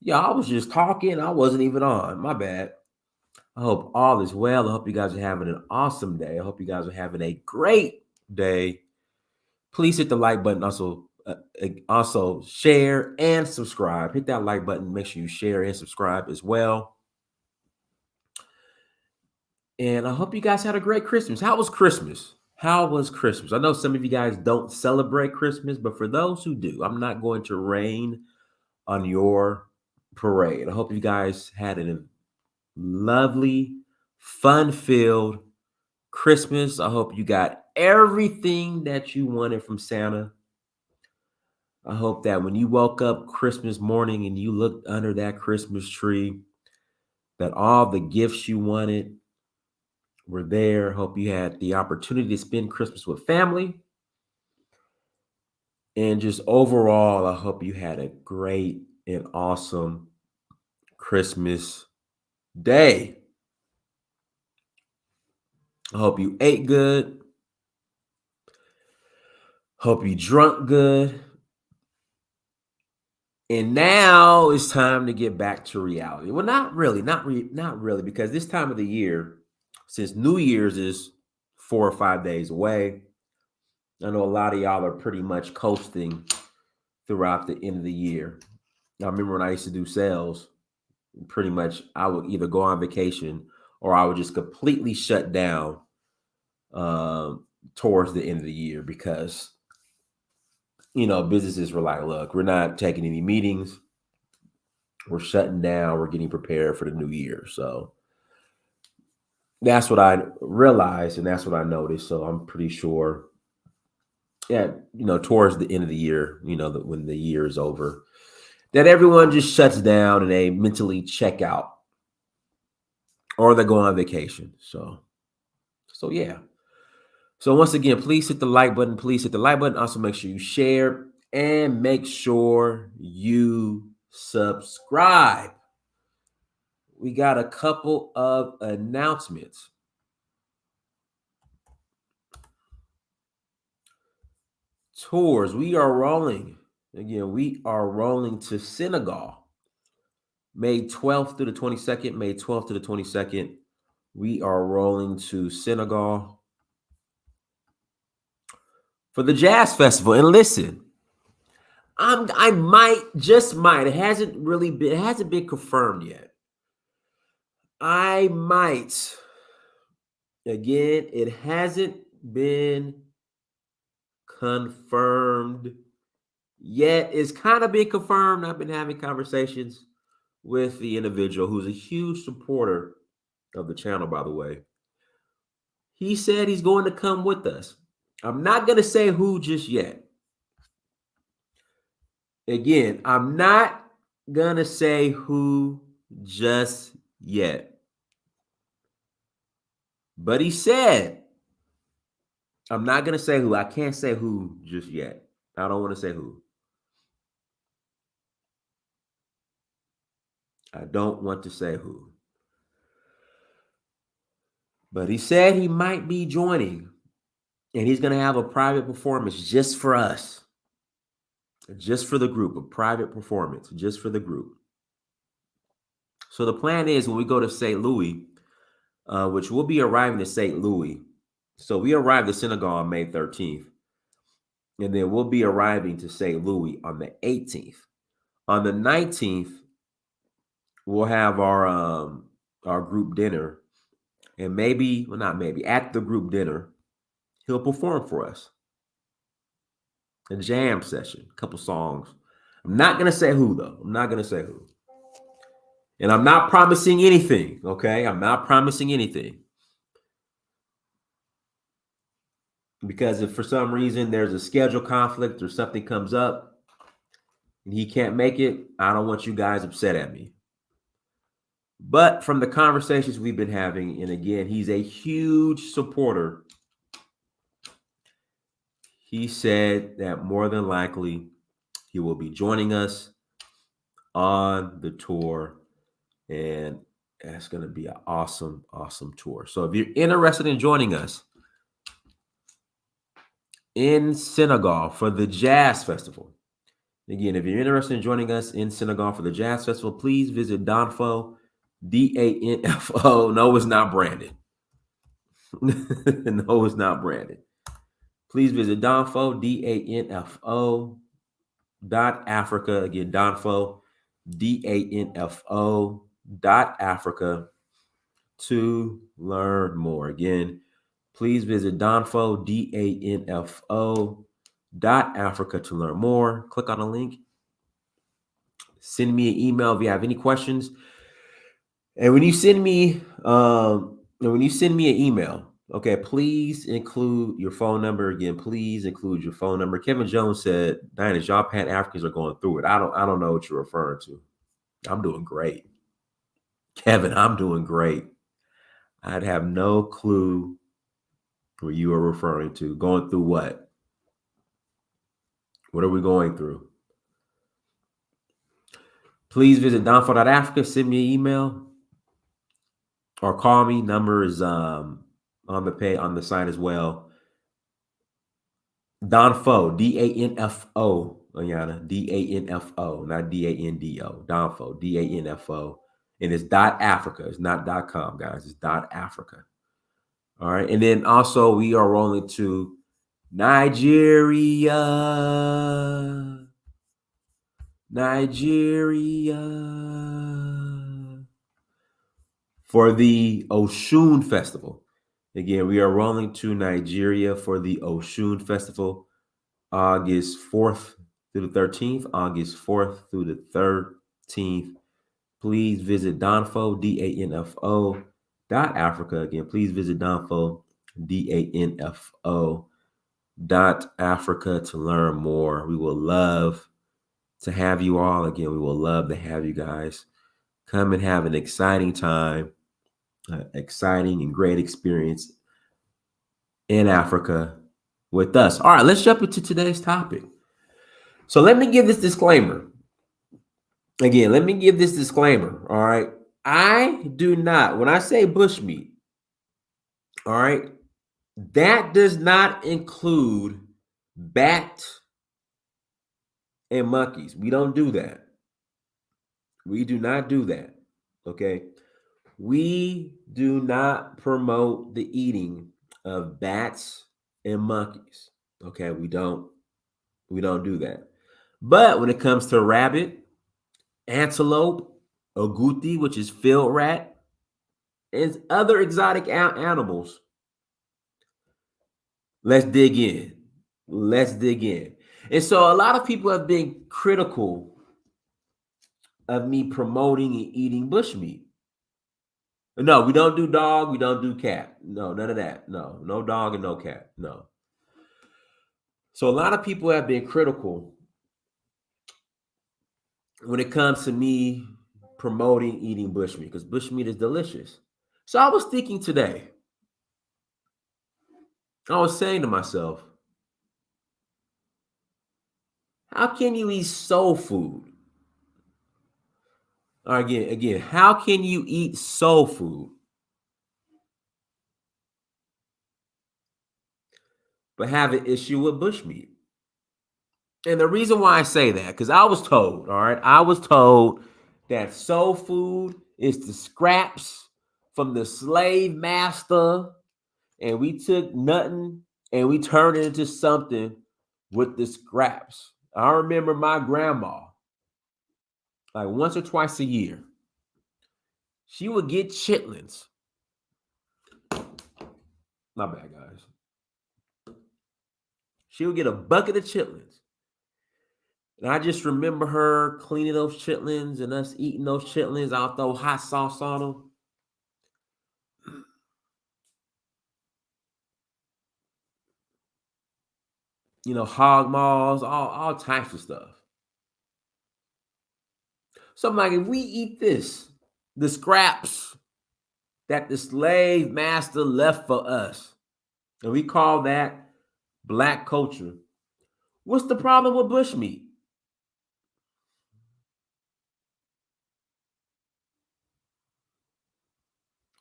Yeah, I was just talking. I wasn't even on. My bad. I hope all is well. I hope you guys are having an awesome day. I hope you guys are having a great day. Please hit the like button. Also share and subscribe. Hit that like button. Make sure you share and subscribe as well. And I hope you guys had a great Christmas. How was Christmas? How was Christmas? I know some of you guys don't celebrate Christmas, but for those who do, I'm not going to rain on your parade. I hope you guys had a lovely, fun-filled Christmas. I hope you got everything that you wanted from Santa. I hope that when you woke up Christmas morning and you looked under that Christmas tree, that all the gifts you wanted were there. Hope you had the opportunity to spend Christmas with family. And just overall, I hope you had a great and awesome Christmas day. I hope you ate good. Hope you drunk good. And now it's time to get back to reality. Well, not really, not really, because this time of the year, since New Year's is 4 or 5 days away, I know a lot of y'all are pretty much coasting throughout the end of the year. I remember when I used to do sales, pretty much I would either go on vacation or I would just completely shut down towards the end of the year because businesses were like, look, we're not taking any meetings. We're shutting down. We're getting prepared for the new year. So that's what I realized and that's what I noticed. So I'm pretty sure, yeah, towards the end of the year, when the year is over, that everyone just shuts down and they mentally check out or they go on vacation. So yeah. So once again, please hit the like button. Please hit the like button. Also make sure you share and make sure you subscribe. We got a couple of announcements. Tours. We are rolling. Again, we are rolling to Senegal. May 12th to the 22nd. May 12th to the 22nd. We are rolling to Senegal for the Jazz Festival. And listen, I might, it hasn't been confirmed yet. I might. Again, it hasn't been confirmed yet. It's kind of been confirmed. I've been having conversations with the individual who's a huge supporter of the channel, by the way. He said he's going to come with us. I'm not going to say who just yet. Again, I'm not going to say who just yet. But he said, I'm not going to say who. I can't say who just yet. I don't want to say who. I don't want to say who. But he said he might be joining. And he's going to have a private performance just for us. Just for the group. A private performance just for the group. So the plan is when we go to St. Louis, which we'll be arriving to St. Louis. So we arrived at Senegal on May 13th. And then we'll be arriving to St. Louis on the 18th. On the 19th, we'll have our group dinner. And at the group dinner, he'll perform for us. A jam session, a couple songs. I'm not going to say who, though. I'm not going to say who. And I'm not promising anything, okay? I'm not promising anything. Because if for some reason there's a schedule conflict or something comes up and he can't make it, I don't want you guys upset at me. But from the conversations we've been having, and again, he's a huge supporter. He said that more than likely he will be joining us on the tour. And that's going to be an awesome, awesome tour. So if you're interested in joining us in Senegal for the Jazz Festival, Again, if you're interested in joining us in Senegal for the Jazz Festival, please visit Danfo, Danfo. No, it's not branded. No, it's not branded. Please visit Danfo, Danfo .Africa. Again, Danfo, Danfo .Africa to learn more. Again, please visit Danfo, Danfo .Africa to learn more. Click on the link. Send me an email if you have any questions. And when you send me an email, okay, please include your phone number. Again, please include your phone number. Kevin Jones said, Diana, y'all Pan-Africans are going through it. I don't know what you're referring to. I'm doing great. Kevin, I'm doing great. I'd have no clue what you are referring to. Going through what? What are we going through? Please visit Donfo.Africa. Send me an email or call me. Number is on the site as well. Donfo, Danfo, Ayana, Danfo, not Dando. Donfo, Danfo, and it's .Africa. It's not .com, guys. It's .Africa. All right, and then also we are rolling to Nigeria, for the Oshun Festival. Again, we are rolling to Nigeria for the Oshun Festival, August 4th through the 13th. August 4th through the 13th. Please visit Danfo, Danfo .Africa. Again, please visit Danfo, Danfo .Africa to learn more. We will love to have you all. Again, we will love to have you guys come and have an exciting time, exciting and great experience in Africa with us. All right, let's jump into today's topic. So let me give this disclaimer. Again, let me give this disclaimer. All right. I do not, when I say bushmeat, all right, that does not include bat and monkeys. We don't do that. We do not do that. Okay. We do not promote the eating of bats and monkeys. Okay. We don't do that. But when it comes to rabbit, antelope, agouti, which is field rat, and other exotic animals, let's dig in. Let's dig in. And so a lot of people have been critical of me promoting and eating bushmeat. No, we don't do dog. We don't do cat. No, none of that. No, no dog and no cat. No. So a lot of people have been critical when it comes to me promoting eating bushmeat because bushmeat is delicious. So I was thinking today, I was saying to myself, how can you eat soul food? Or again, how can you eat soul food but have an issue with bushmeat? And the reason why I say that, because I was told, all right, I was told that soul food is the scraps from the slave master, and we took nothing and we turned it into something with the scraps. I remember my grandma, like once or twice a year, she would get chitlins. My bad, guys. She would get a bucket of chitlins. And I just remember her cleaning those chitlins and us eating those chitlins. I'll throw hot sauce on them. You know, hog maws, all types of stuff. So I'm like, if we eat this, the scraps that the slave master left for us, and we call that black culture, what's the problem with bushmeat?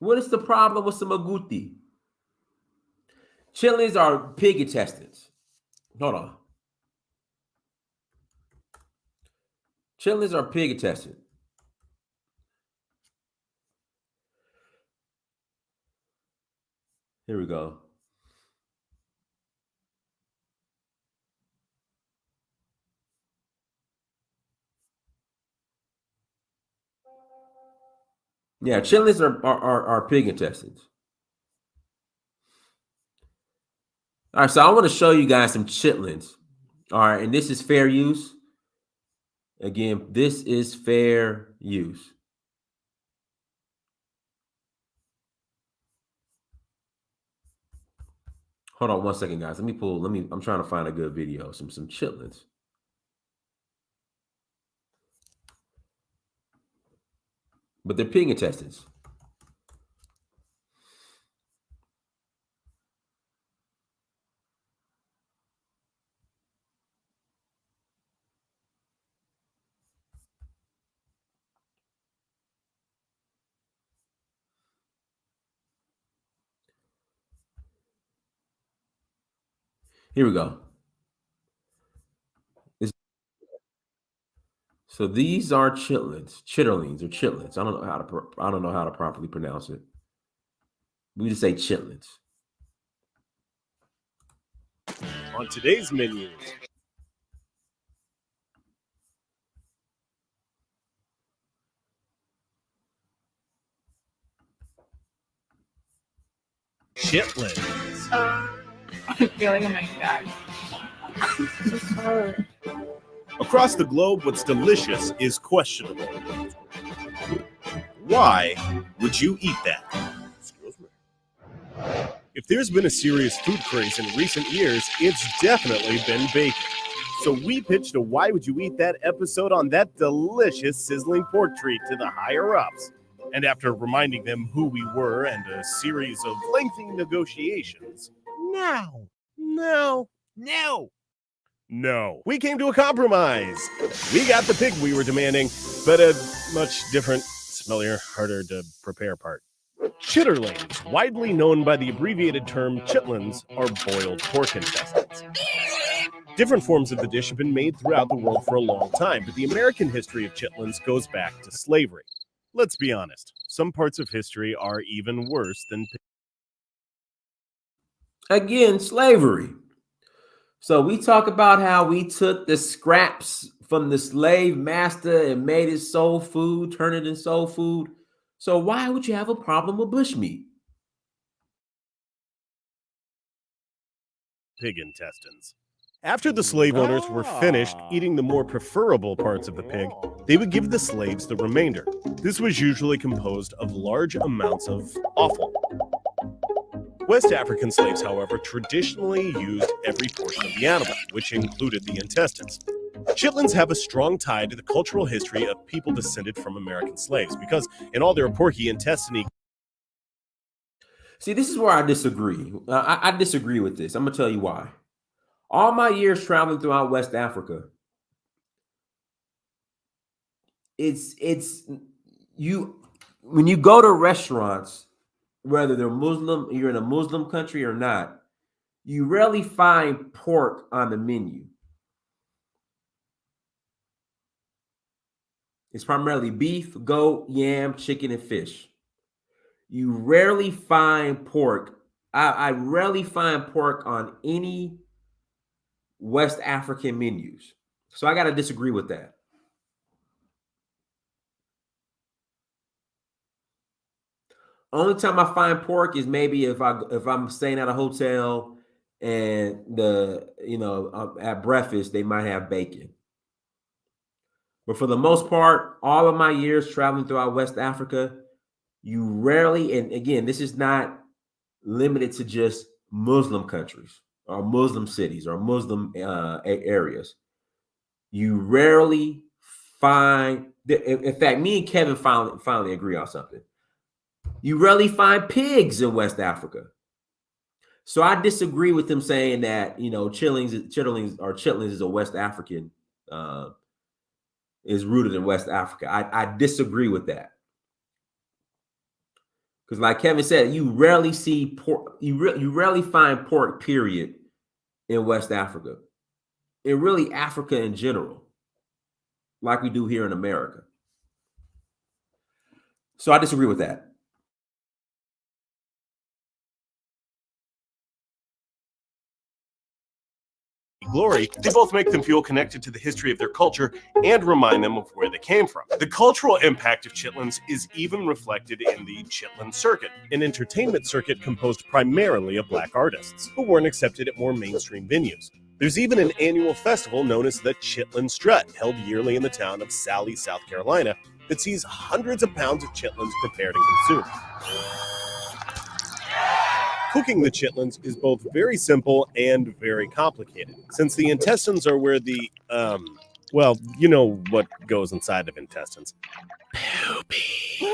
What is the problem with some agouti? Chitlins are pig intestines. Hold on. Chitlins are pig intestine. Here we go. Yeah, chitlins are pig intestines. All right, so I want to show you guys some chitlins. All right, and this is fair use. Again, this is fair use. Hold on one second, guys. I'm trying to find a good video. Some chitlins. But they're pig intestines. Here we go. So these are chitterlings or chitlins. I don't know how to properly pronounce it. We just say chitlins. On today's menu, chitlins. I'm feeling my God. Across the globe, what's delicious is questionable. Why would you eat that? Excuse me. If there's been a serious food craze in recent years, it's definitely been bacon. So we pitched a Why Would You Eat That episode on that delicious sizzling pork treat to the higher-ups. And after reminding them who we were and a series of lengthy negotiations, no, we came to a compromise. We got the pig we were demanding, but a much different, smellier, harder to prepare part. Chitterlings, widely known by the abbreviated term chitlins, are boiled pork intestines. Different forms of the dish have been made throughout the world for a long time, but the American history of chitlins goes back to slavery. Let's be honest, some parts of history are even worse than... Again, slavery. So we talk about how we took the scraps from the slave master and made it soul food, turned it in soul food. So why would you have a problem with bushmeat? Pig intestines. After the slave owners were finished eating the more preferable parts of the pig, they would give the slaves the remainder. This was usually composed of large amounts of offal. West African slaves, however, traditionally used every portion of the animal, which included the intestines. Chitlins have a strong tie to the cultural history of people descended from American slaves because in all their porky intestine... See, this is where I disagree. I disagree with this. I'm going to tell you why. All my years traveling throughout West Africa, when you go to restaurants, whether they're Muslim, you're in a Muslim country or not, you rarely find pork on the menu. It's primarily beef, goat, yam, chicken, and fish. You rarely find pork. I rarely find pork on any West African menus. So I got to disagree with that. Only time I find pork is maybe if I'm staying at a hotel and at breakfast they might have bacon. But for the most part, all of my years traveling throughout West Africa, you rarely, and again, this is not limited to just Muslim countries or Muslim cities or Muslim areas. You rarely find, in fact, me and Kevin finally agree on something. You rarely find pigs in West Africa. So I disagree with them saying that, chitlins is a West African, is rooted in West Africa. I disagree with that. Because like Kevin said, you rarely see pork, you rarely find pork, period, in West Africa. And really Africa in general. like we do here in America. So I disagree with that. Glory, they both make them feel connected to the history of their culture and remind them of where they came from. The cultural impact of chitlins is even reflected in the Chitlin circuit, an entertainment circuit composed primarily of black artists who weren't accepted at more mainstream venues. There's even an annual festival known as the Chitlin Strut, held yearly in the town of Sally, South Carolina, that sees hundreds of pounds of chitlins prepared and consumed. Cooking the chitlins is both very simple and very complicated, since the intestines are where the, well, you know what goes inside of intestines. Poopy.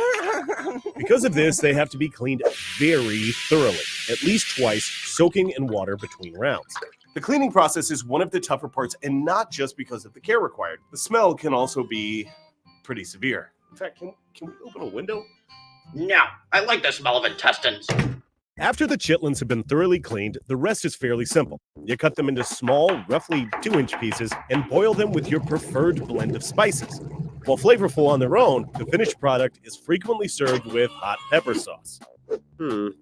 Because of this, they have to be cleaned very thoroughly, at least twice, soaking in water between rounds. The cleaning process is one of the tougher parts, and not just because of the care required. The smell can also be pretty severe. In fact, can we open a window? No, I like the smell of intestines. After the chitlins have been thoroughly cleaned, the rest is fairly simple. You cut them into small, roughly 2-inch pieces and boil them with your preferred blend of spices. While flavorful on their own, the finished product is frequently served with hot pepper sauce.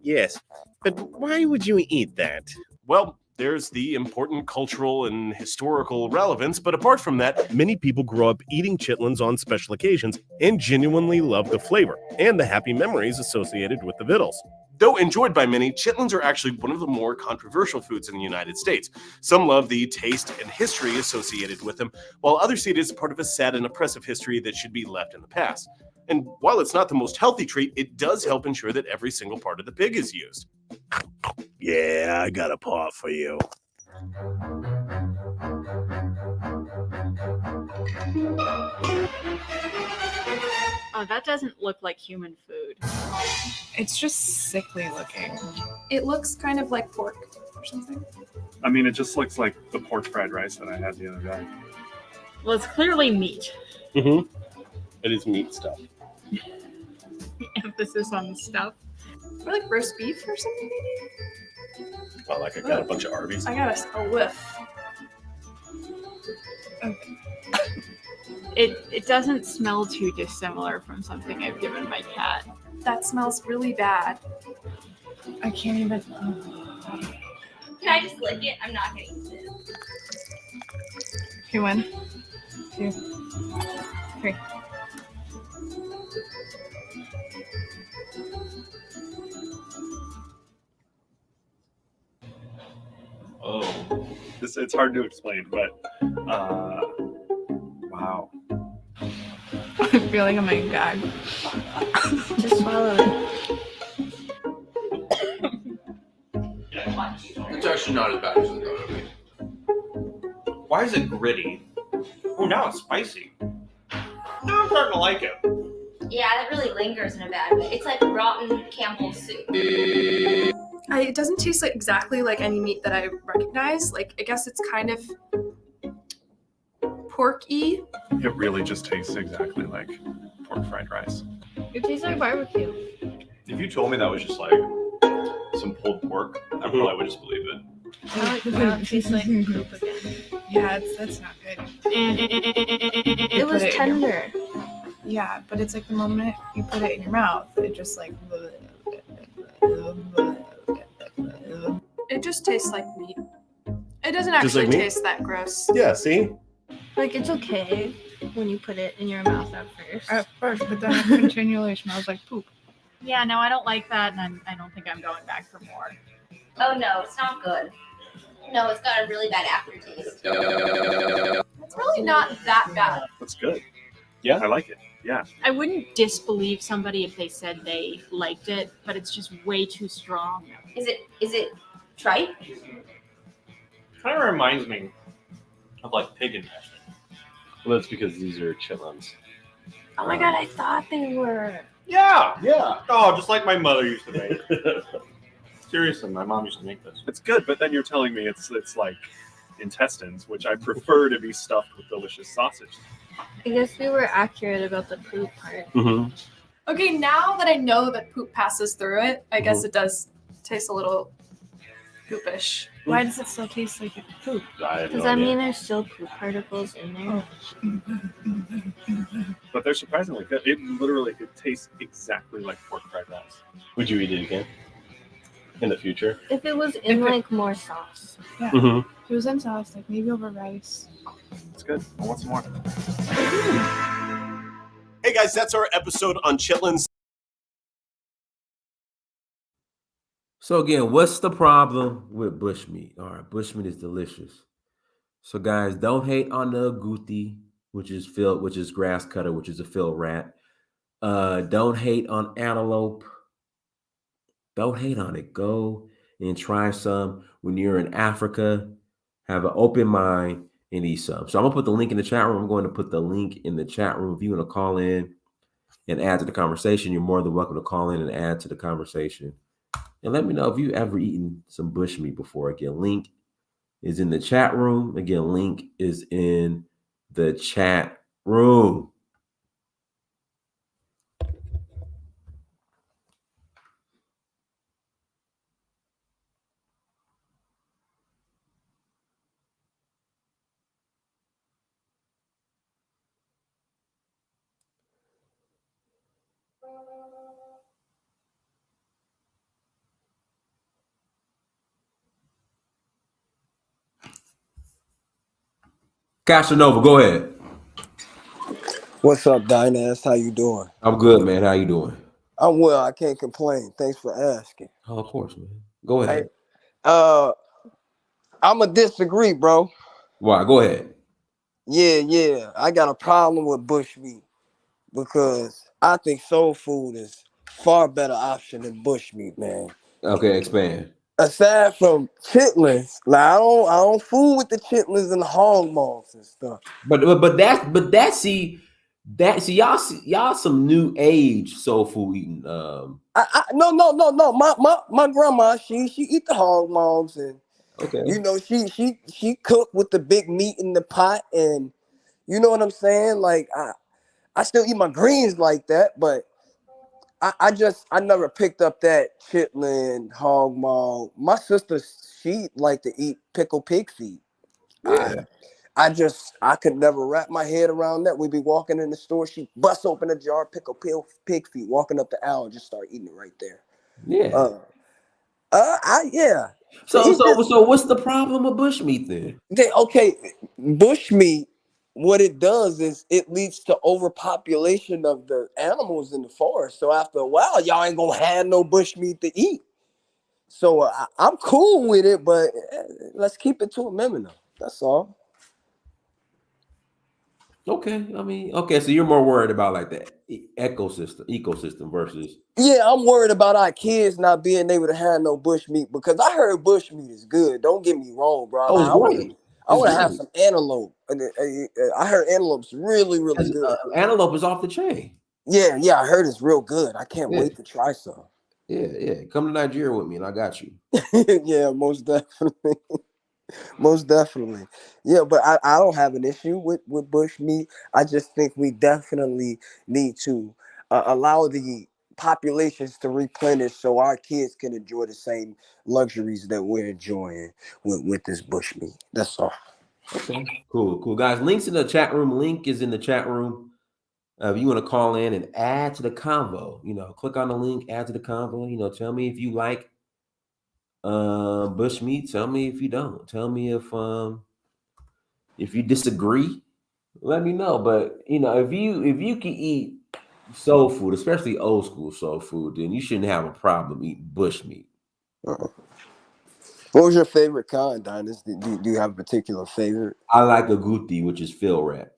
Yes. But why would you eat that? Well, there's the important cultural and historical relevance, but apart from that, many people grow up eating chitlins on special occasions and genuinely love the flavor and the happy memories associated with the victuals. Though enjoyed by many, chitlins are actually one of the more controversial foods in the United States. Some love the taste and history associated with them, while others see it as part of a sad and oppressive history that should be left in the past. And while it's not the most healthy treat, it does help ensure that every single part of the pig is used. Yeah, I got a paw for you. Oh, that doesn't look like human food. It's just sickly looking. It looks kind of like pork or something. I mean, it just looks like the pork fried rice that I had the other day. Well, it's clearly meat. Mm-hmm. It is meat stuff. Emphasis on the stuff. Or like roast beef or something. Oh, like I got a bunch of Arby's. I got a whiff. Okay. It doesn't smell too dissimilar from something I've given my cat. That smells really bad. I can't even. Can I just lick it? I'm not gonna eat it. Okay, 1, 2, 3. Oh, it's hard to explain, but wow. I'm feeling on my gag. Just swallow it. It's actually not as bad as I thought it would be. Why is it gritty? Oh, now it's spicy. Now I'm starting to like it. Yeah, that really lingers in a bad way. It's like rotten Campbell's soup. It doesn't taste like exactly like any meat that I recognize. Like, I guess it's kind of porky. It really just tastes exactly like pork fried rice. It tastes like barbecue. If you told me that was just like some pulled pork, I probably would just believe it. I like that. It tastes like poop again. Yeah, that's not good. It was tender. Yeah, but it's like the moment you put it in your mouth, it just like. It just tastes like meat. It doesn't Just actually like meat? taste that gross. Yeah, see? Like, it's okay when you put it in your mouth at first. At first, but then it continually smells like poop. Yeah, no, I don't like that, and I don't think I'm going back for more. Oh no, it's not good. No, it's got a really bad aftertaste. It's really not that bad. That's good. Yeah, I like it. Yeah. I wouldn't disbelieve somebody if they said they liked it, but it's just way too strong. Is it tripe? Kind of reminds me of like pig intestine. Well, that's because these are chitlins. Oh my god, I thought they were. Yeah. Oh, just like my mother used to make. Seriously, my mom used to make this. It's good, but then you're telling me it's like intestines, which I prefer to be stuffed with delicious sausage. I guess we were accurate about the poop part. Mm-hmm. Okay, now that I know that poop passes through it, I guess it does taste a little poopish. Why does it still taste like poop? I have Does no that idea. mean there's still poop particles in there? But they're surprisingly good. It tastes exactly like pork fried rice. Would you eat it again in the future? If it was in like more sauce. Yeah. Mm-hmm. If it was in sauce, like maybe over rice. It's good. I want some more. Hey guys, that's our episode on chitlins. So again, what's the problem with bushmeat? All right, bushmeat is delicious. So guys, don't hate on the agouti, which is grass cutter, which is a field rat. Don't hate on antelope. Don't hate on it. Go and try some when you're in Africa. Have an open mind and eat some. So I'm gonna put the link in the chat room. I'm going to put the link in the chat room. If you want to call in and add to the conversation, you're more than welcome to call in and add to the conversation. And let me know if you ever eaten some bushmeat before. Again, link is in the chat room. Again, link is in the chat room. Casanova, go ahead. What's up, Dynast? How you doing? I'm good, man. How you doing? I'm well. I can't complain. Thanks for asking. Oh, of course, man. Go ahead. Hey, I'ma disagree, bro. Why? Go ahead. Yeah. I got a problem with bushmeat because I think soul food is far better option than bushmeat, man. Okay, expand. Aside from chitlins, like I don't fool with the chitlins and the hog maws and stuff. But y'all some new age soul food eating. No. My grandma, she eat the hog maws and Okay. you know she cook with the big meat in the pot, and you know what I'm saying. Like I still eat my greens like that, but I never picked up that chitlin hog maw. My sister, she liked to eat pickled pig feet. Yeah. I could never wrap my head around that. We'd be walking in the store, she bust open a jar, pickle pig feet, walking up the aisle, just start eating it right there. Yeah. Yeah. So what's the problem with bushmeat then? Bushmeat, what it does is it leads to overpopulation of the animals in the forest. So after a while, y'all ain't gonna have no bushmeat to eat. So I'm cool with it, but let's keep it to a minimum. That's all. Okay, I mean, okay, so you're more worried about like the ecosystem versus. Yeah, I'm worried about our kids not being able to have no bushmeat because I heard bushmeat is good. Don't get me wrong, bro. Oh, it's great. I want to have some antelope. I heard antelope's really good. Antelope is off the chain. Yeah, I heard it's real good. I can't wait to try some. Yeah. Come to Nigeria with me and I got you. Yeah, most definitely. Most definitely. Yeah, but I don't have an issue with bushmeat. I just think we definitely need to allow the populations to replenish so our kids can enjoy the same luxuries that we're enjoying with this bushmeat. That's all. Okay. Cool. Guys, links in the chat room. Link is in the chat room. If you want to call in and add to the convo, click on the link, add to the convo. Tell me if you like bushmeat. Tell me if you don't. Tell me if you disagree. Let me know. But if you can eat soul food, especially old school soul food, then you shouldn't have a problem eating bushmeat. What was your favorite kind, Dinus? Do you have a particular favorite? I like agouti, which is field rat.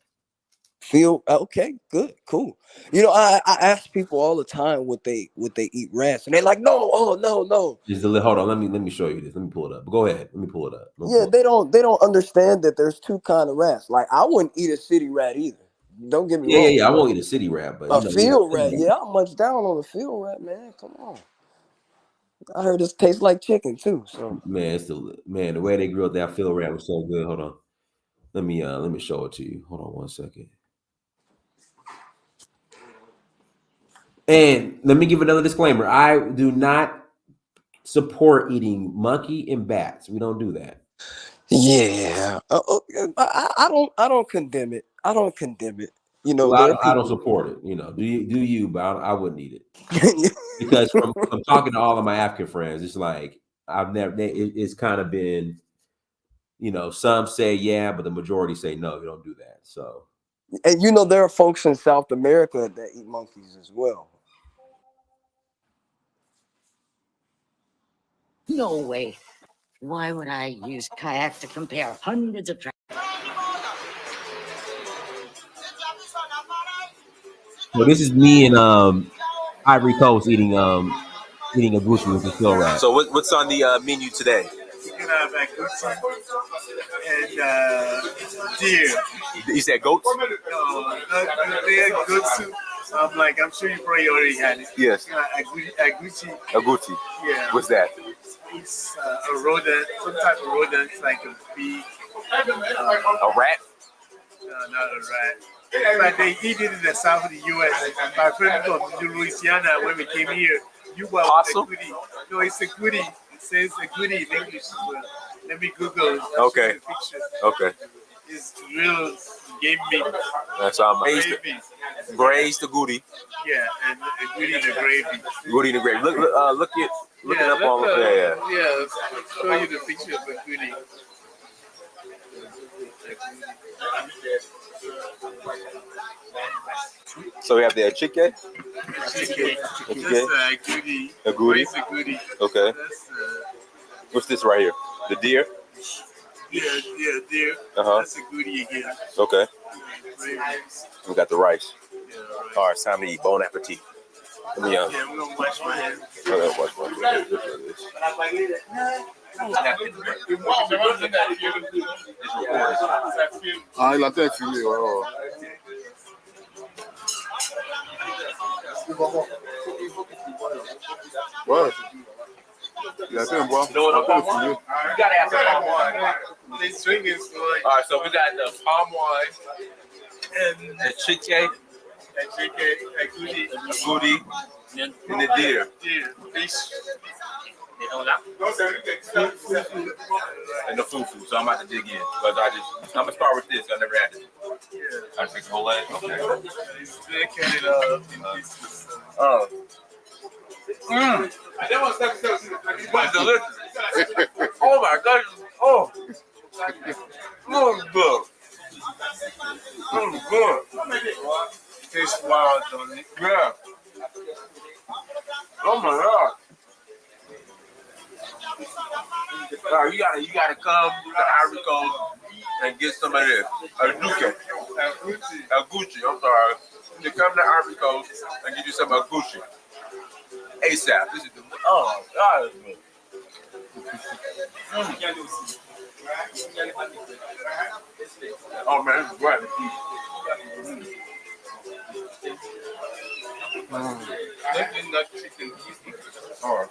Okay, good, cool. I ask people all the time what they eat rats, and they're like, no. Hold on, let me show you this. Let me pull it up. Go ahead. Let me pull it up. They don't understand that there's two kind of rats. Like I wouldn't eat a city rat either. Don't get me wrong. Yeah. I won't eat a city rat, but a field rat. Yeah, I'm much down on a field rat, man. Come on. I heard this tastes like chicken too. So man, the way they grilled that field rat was so good. Hold on. Let me show it to you. Hold on 1 second. And let me give another disclaimer. I do not support eating monkey and bats. We don't do that. Yeah, I don't condemn it. I don't condemn it. You know, Well, there are I don't people. support it. You know, do you? But I wouldn't eat it because from talking to all of my African friends, it's like I've never. It's kind of been, you know, some say yeah, but the majority say no. You don't do that. So, And you know, there are folks in South America that eat monkeys as well. No way. Why would I use kayak to compare hundreds of well, this is me and Ivory Coast eating a Gucci with the fill wrap. So what's on the menu today? You can have Gucci and deer. You said goats? No, they're goats. I'm sure you probably already had it. Yes. Gucci. Agouti. Yeah. What's that? It's a rodent, some type of rodent, like a bee. A rat? No, not a rat. But they eat it in the south of the U.S. My friend from Louisiana, when we came here, possum? No, it's a goodie. It says a goodie in English as well. Let me Google it. Okay. Okay. It's real game meat. That's braised agouti. Yeah, and a goodie in the gravy. Agouti in the gravy. Look it up on. Yeah, I'll show you the picture of a goodie. So we have the chicken. A goodie. Okay. What's this right here? The deer. Yeah, deer. That's a goodie again. Okay. We got the rice. All right, it's time to eat. Bon appetit. Let me Yeah, we're gonna wash my hands. wash my hands. Ah, il a été filmé, ouais. Ouais. Il a été un bois. You gotta have some palm wine. This drink is like. All right, so we got the palm wine and chicken, agouti, and the deer. Fish. And the fufu. So I'm about to dig in because I'm gonna start with this. I never had it. I take the whole leg. Okay. They cut it up in pieces. Oh. It's delicious. Oh my gosh. Oh. Good. Good. Tastes wild, don't it? Yeah. Oh my god. All right, you gotta come to Ivory Coast and get some of this. Agouti. I'm sorry. You come to Ivory Coast and get you some Agouti. ASAP. This is the God. Oh man, this is great. Definitely not chicken. All right.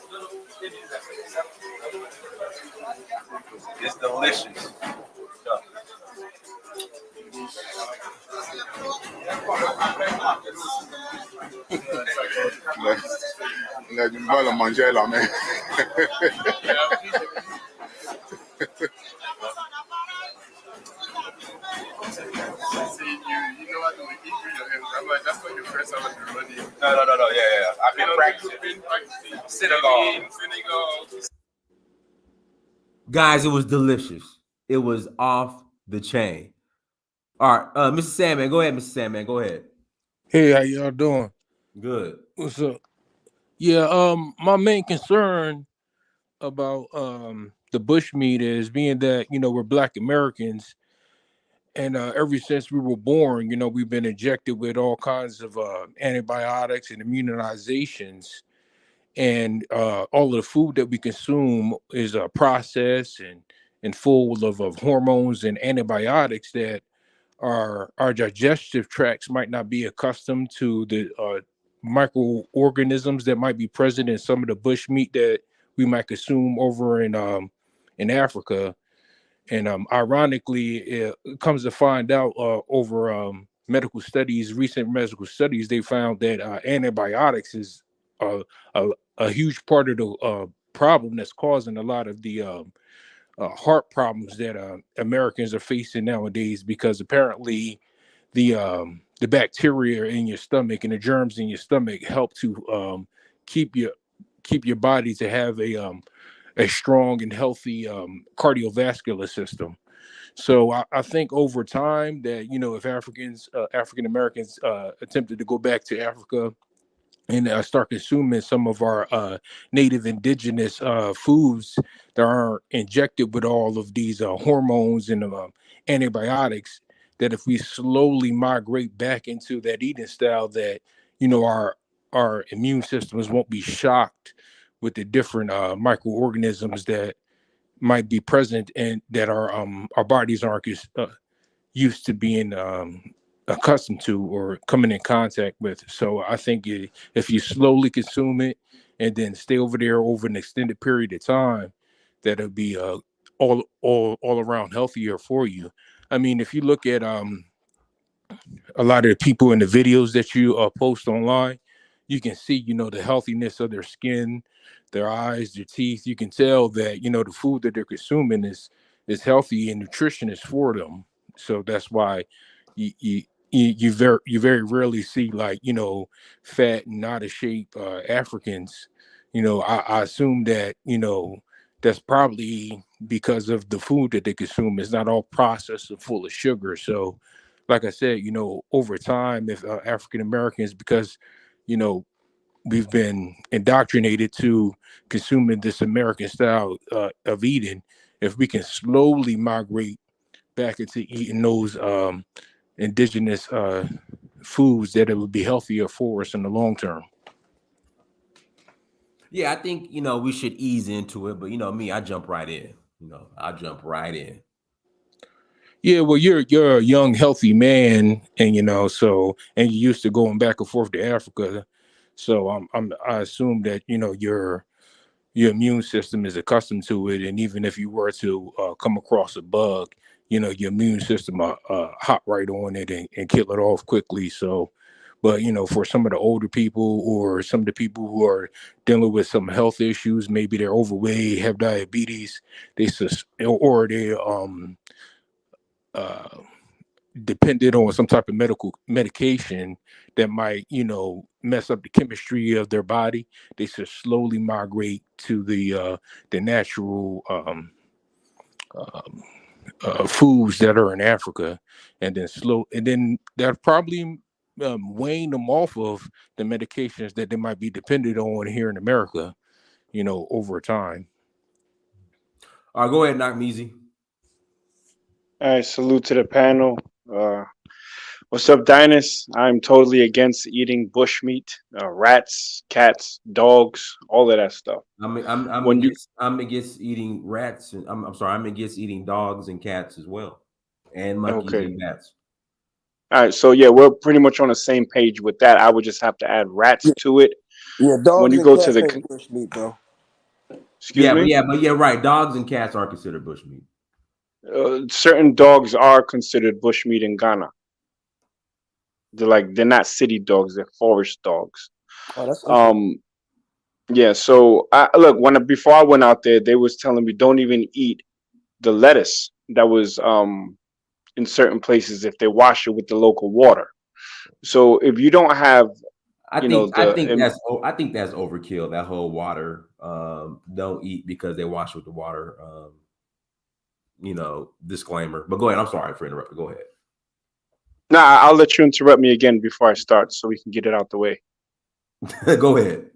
It's delicious. Il a du mal à manger à la main. You know what? That's not your first time at the running. No. Yeah. I've been practicing. Senegal. Guys, it was delicious. It was off the chain. All right, Mr. Sandman, go ahead, Mr. Sandman, go ahead. Hey, how y'all doing? Good. What's up? Yeah, my main concern about the bushmeat is being that, you know, we're Black Americans, and ever since we were born, you know, we've been injected with all kinds of antibiotics and immunizations, and all of the food that we consume is processed and full of hormones and antibiotics that our digestive tracts might not be accustomed to the microorganisms that might be present in some of the bush meat that we might consume over in Africa. And ironically, it comes to find out over medical studies, recent medical studies, they found that antibiotics is a huge part of the problem that's causing a lot of the heart problems that Americans are facing nowadays, because apparently the bacteria in your stomach and the germs in your stomach help to keep your body to have a strong and healthy cardiovascular system. So I think over time that, you know, if African Americans attempted to go back to Africa and start consuming some of our native indigenous foods that aren't injected with all of these hormones and antibiotics, that if we slowly migrate back into that eating style, that, you know, our immune systems won't be shocked with the different microorganisms that might be present and that our bodies aren't used to being accustomed to or coming in contact with. So I think if you slowly consume it and then stay over there over an extended period of time, that'll be all around healthier for you. I mean, if you look at a lot of the people in the videos that you post online, you can see, you know, the healthiness of their skin, their eyes, their teeth. You can tell that, you know, the food that they're consuming is healthy and nutritious for them. So that's why you very rarely see, like, you know, fat and out of shape Africans. You know, I assume that, you know, that's probably because of the food that they consume. It's not all processed and full of sugar. So like I said, you know, over time, if African Americans, because, you know, we've been indoctrinated to consuming this American style of eating, if we can slowly migrate back into eating those indigenous foods, that it would be healthier for us in the long term. Yeah, I think, you know, we should ease into it, but you know me, I jump right in. You know, I jump right in. Yeah, well, you're a young, healthy man, and you know, so, and you're used to going back and forth to Africa, so I assume that, you know, your immune system is accustomed to it, and even if you were to come across a bug, you know, your immune system hop right on it and kill it off quickly. So, but you know, for some of the older people or some of the people who are dealing with some health issues, maybe they're overweight, have diabetes, or they dependent on some type of medication that might, you know, mess up the chemistry of their body, they should slowly migrate to the natural foods that are in Africa, and then that probably wane them off of the medications that they might be dependent on here in America, you know, over time. All right, go ahead, knock me easy. All right, salute to the panel. What's up, Dynast? I'm totally against eating bushmeat, rats, cats, dogs, all of that stuff. I'm against eating rats, and I'm sorry, I'm against eating dogs and cats as well, and monkeys and bats. All right, so yeah, we're pretty much on the same page with that. I would just have to add rats to it. Yeah, dogs when you and go cats to the ain't bushmeat, though. Excuse me? But yeah, right. Dogs and cats are considered bushmeat. Certain dogs are considered bushmeat in Ghana. They're not city dogs; they're forest dogs. Oh, that's interesting. Yeah. So before I went out there, they was telling me don't even eat the lettuce that was in certain places if they wash it with the local water. So if you don't have, I think that's overkill. That whole water, don't eat because they wash with the water. You know, disclaimer. But go ahead. I'm sorry for interrupting. Go ahead. Nah, I'll let you interrupt me again before I start, so we can get it out the way. Go ahead.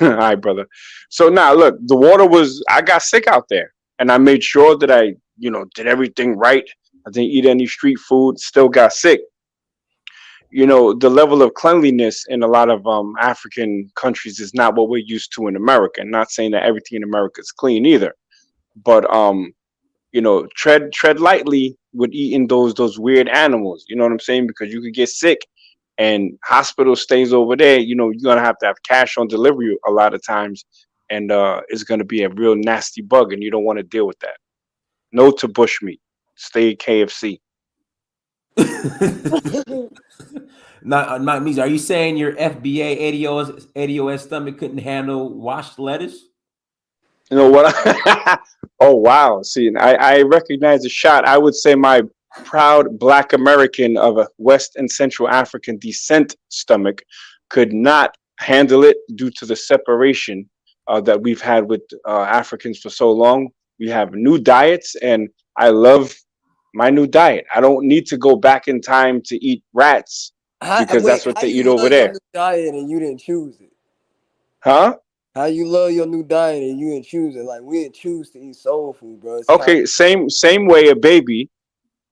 All right, brother. So now, look, I got sick out there, and I made sure that I, you know, did everything right. I didn't eat any street food. Still got sick. You know, the level of cleanliness in a lot of African countries is not what we're used to in America. I'm not saying that everything in America is clean either, but you know, tread lightly with eating those weird animals. You know what I'm saying? Because you could get sick, and hospital stays over there. You know, you're gonna have to have cash on delivery a lot of times, and it's gonna be a real nasty bug, and you don't want to deal with that. No to bushmeat. Stay KFC. Not me. Are you saying your FBA ADOS stomach couldn't handle washed lettuce? You know what? Oh wow! See, I recognize the shot. I would say my proud Black American of a West and Central African descent stomach could not handle it due to the separation that we've had with Africans for so long. We have new diets, and I love my new diet. I don't need to go back in time to eat rats because Wait, that's what how they eat you over love your there, new diet and you didn't choose it? huh? How you love your new diet and you didn't choose it? Like we didn't choose to eat soul food, bro. It's kind Okay, same way a baby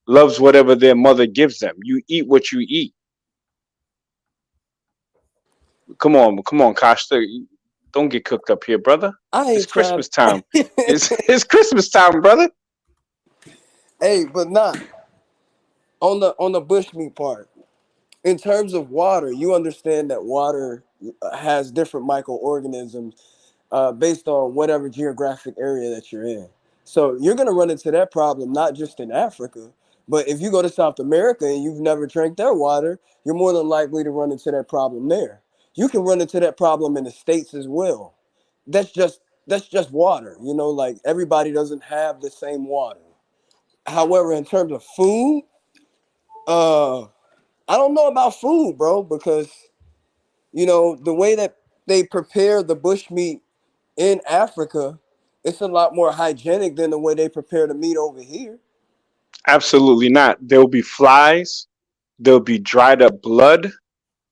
loves whatever their mother gives them. You eat what you eat. Come on, Costa. Don't get cooked up here, brother. I It's ain't trying. Christmas time. It's Christmas time, brother. Hey, but not on the bushmeat part. In terms of water, you understand that water has different microorganisms based on whatever geographic area that you're in. So you're going to run into that problem not just in Africa, but if you go to South America and you've never drank their water, you're more than likely to run into that problem there. You can run into that problem in the States as well. That's just water, you know, like everybody doesn't have the same water. However, in terms of food, uh I don't know about food, bro, because you know the way that they prepare the bushmeat in Africa, it's a lot more hygienic than the way they prepare the meat over here. Absolutely not. There'll be flies. There'll be dried up blood.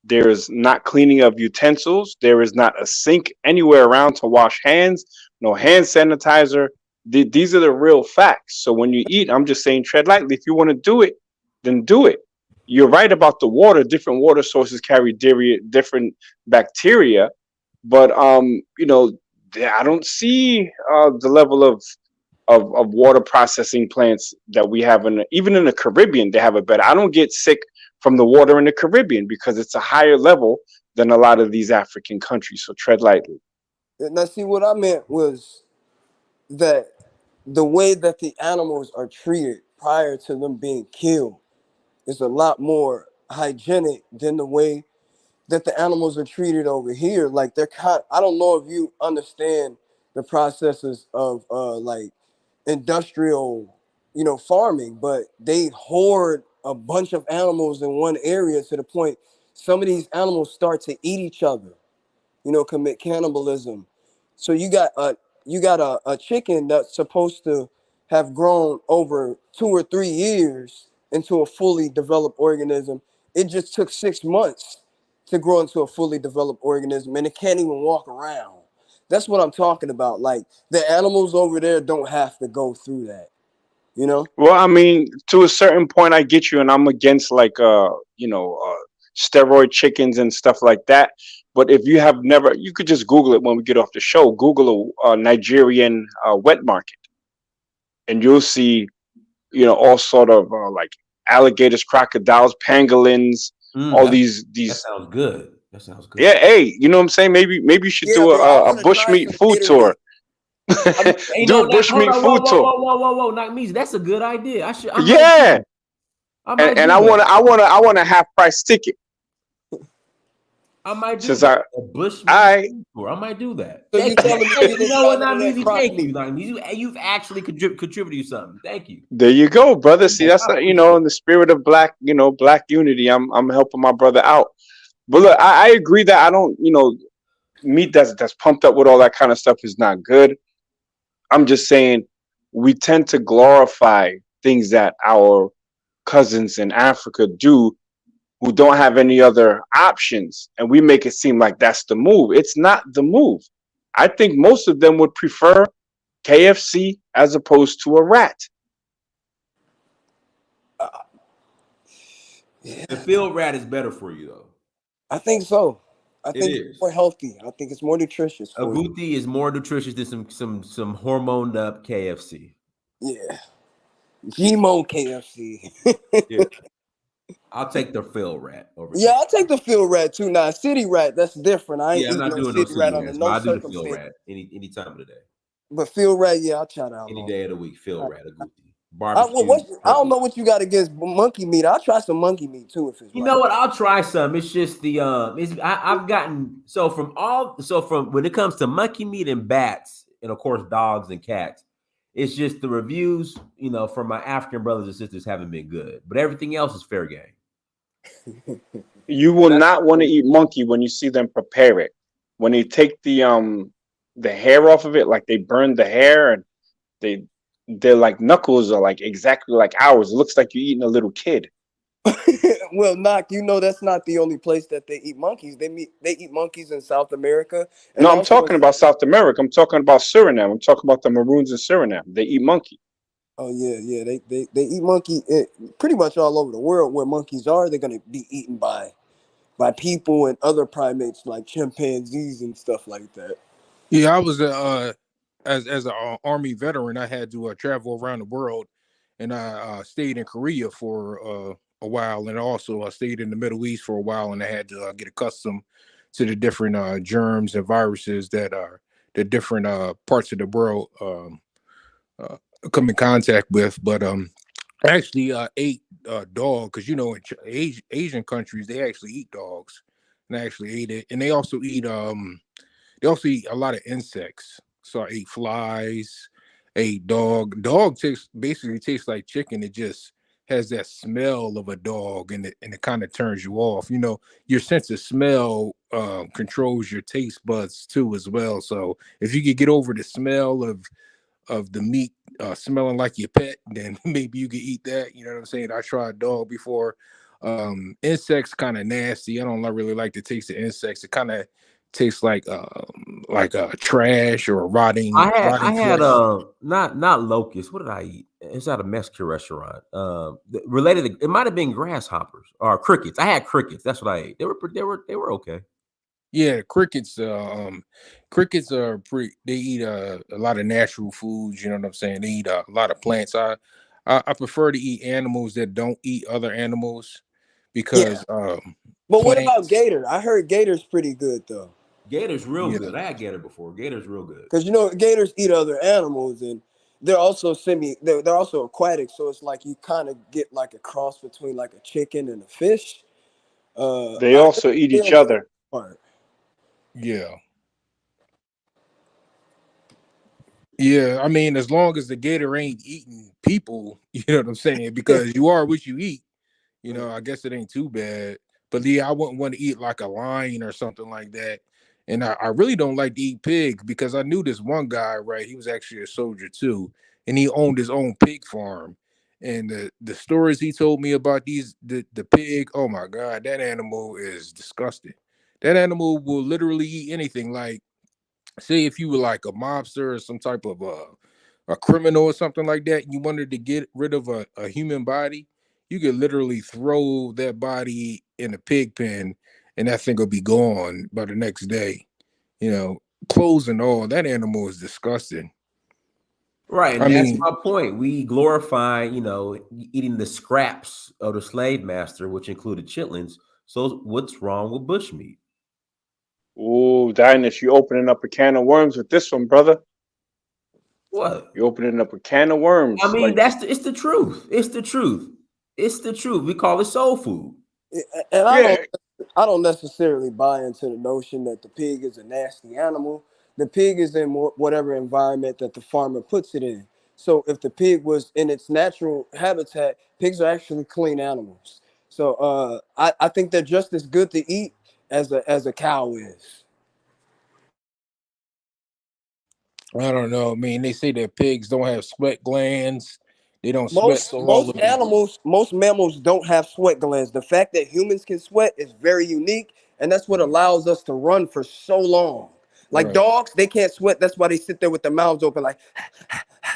There is not cleaning of utensils. There is not a sink anywhere around to wash hands. No hand sanitizer. These are the real facts. So when you eat, I'm just saying tread lightly. If you want to do it, then do it. You're right about the water. Different water sources carry different bacteria, but I don't see the level of water processing plants that we have even in the Caribbean. They have a better. I don't get sick from the water in the Caribbean because it's a higher level than a lot of these African countries. So tread lightly. Now, see, what I meant was that the way that the animals are treated prior to them being killed is a lot more hygienic than the way that the animals are treated over here. Like I don't know if you understand the processes of like industrial, farming, but they hoard a bunch of animals in one area to the point some of these animals start to eat each other, commit cannibalism. So you got a chicken that's supposed to have grown over 2 or 3 years into a fully developed organism. It just took 6 months to grow into a fully developed organism, and it can't even walk around. That's what I'm talking about. Like the animals over there don't have to go through that, you know? Well, I mean, to a certain point, I get you, and I'm against steroid chickens and stuff like that. But if you have never, you could just Google it when we get off the show. Google a Nigerian wet market, and you'll see, all sort of like alligators, crocodiles, pangolins, all these. That sounds good. That sounds good. Yeah, hey, you know what I'm saying? Maybe you should do a bushmeat food tour. Do a bushmeat food tour. Whoa, not me. That's a good idea. Yeah. And I want a half price ticket. I might do Since that. A bushmeat tour. I might do that. So you telling me You know what, not easy. Thank you. You've actually contributed something. Thank you. There you go, brother. See, that's in the spirit of black unity. I'm helping my brother out. But look, I agree that I don't, meat that's pumped up with all that kind of stuff is not good. I'm just saying we tend to glorify things that our cousins in Africa do who don't have any other options, and we make it seem like that's the move. It's not the move. I think most of them would prefer KFC as opposed to a rat. The field rat is better for you, though. I think so. I think it's more healthy. I think it's more nutritious. Agouti is more nutritious than some hormoned up KFC. Yeah. Gmo KFC. Yeah. I'll take the field rat over. Yeah, I'll take the field rat too. Now, city rat, that's different. I ain't I'm not eating doing no no city rat rats, under but no I do the field circumstance. rat any time of the day. But field rat, yeah, I'll try that out. Any day of the week, field rat, agouti. I Barbecue. don't know what you got against monkey meat. I'll try some monkey meat too if it's. You know what? I'll try some. It's just I've gotten from when it comes to monkey meat and bats, and of course dogs and cats. It's just the reviews, from my African brothers and sisters haven't been good, but everything else is fair game. You will not want to eat monkey when you see them prepare it. When they take the hair off of it, like they burn the hair, and their like knuckles are like exactly like ours. It looks like you're eating a little kid. Well, Knock, that's not the only place that they eat monkeys. They eat monkeys in South America. And No, I'm talking about South America. I'm talking about Suriname. I'm talking about the Maroons in Suriname. They eat monkey. Oh yeah. They eat monkey pretty much all over the world. Where monkeys are, they're gonna be eaten by people and other primates like chimpanzees and stuff like that. Yeah, I was as an army veteran, I had to travel around the world, and I stayed in Korea for a while, and also I stayed in the Middle East for a while, and I had to get accustomed to the different germs and viruses that are the different parts of the world come in contact with. But I actually ate dog, because in Asian countries they actually eat dogs, and I actually ate it, and they also eat a lot of insects. So I ate flies, ate dog. Dog basically tastes like chicken. It just has that smell of a dog, and it kind of turns you off. Your sense of smell controls your taste buds too as well. So if you could get over the smell of the meat smelling like your pet, then maybe you could eat that. You know what I'm saying? I tried dog before. Insects kind of nasty. I don't really like the taste of insects. It kind of tastes like trash or rotting. I had flesh. not locusts. What did I eat? It's at a Mexican restaurant. Related, it might have been grasshoppers or crickets. I had crickets. That's what I ate. They were okay. Yeah, crickets. Crickets are pretty. They eat a lot of natural foods. You know what I'm saying? They eat a lot of plants. I prefer to eat animals that don't eat other animals, because But what about plants. gator? I heard gator's pretty good though. Gator's real Yeah. good. I had gator before. Gator's real good. Because gators eat other animals, and they're also they're also aquatic, so it's like you kind of get like a cross between like a chicken and a fish. They also eat each other. Yeah. Yeah, I mean, as long as the gator ain't eating people, you know what I'm saying? Because you are what you eat. I guess it ain't too bad. But yeah, I wouldn't want to eat like a lion or something like that. And I really don't like to eat pig, because I knew this one guy, right? He was actually a soldier too, and he owned his own pig farm. And the stories he told me about the pig, oh my God, that animal is disgusting. That animal will literally eat anything. Like, say if you were like a mobster or some type of a criminal or something like that, and you wanted to get rid of a human body, you could literally throw that body in a pig pen, and that thing will be gone by the next day. Clothes and all. That animal is disgusting. Right, and I that's mean, my point. We glorify, eating the scraps of the slave master, which included chitlins. So what's wrong with bushmeat? Ooh, Dynast, you opening up a can of worms with this one, brother. What? You opening up a can of worms. I mean, like, it's the truth. It's the truth. It's the truth. We call it soul food. And I don't necessarily buy into the notion that the pig is a nasty animal. The pig is in whatever environment that the farmer puts it in. So if the pig was in its natural habitat, pigs are actually clean animals. So I think they're just as good to eat as a cow is. I don't know. I mean, they say that pigs don't have sweat glands. They don't sweat, so all of it. Most mammals don't have sweat glands. The fact that humans can sweat is very unique, and that's what allows us to run for so long. Like dogs, they can't sweat. That's why they sit there with their mouths open, like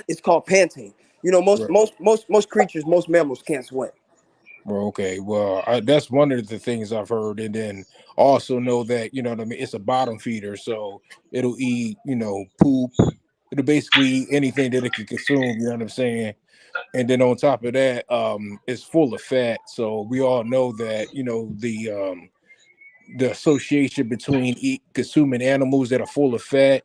it's called panting. Most creatures, most mammals can't sweat. Well, okay. Well, that's one of the things I've heard, and then also know that what I mean. It's a bottom feeder, so it'll eat poop. It'll basically eat anything that it can consume. You know what I'm saying? And then on top of that, it's full of fat. So we all know that the association between consuming animals that are full of fat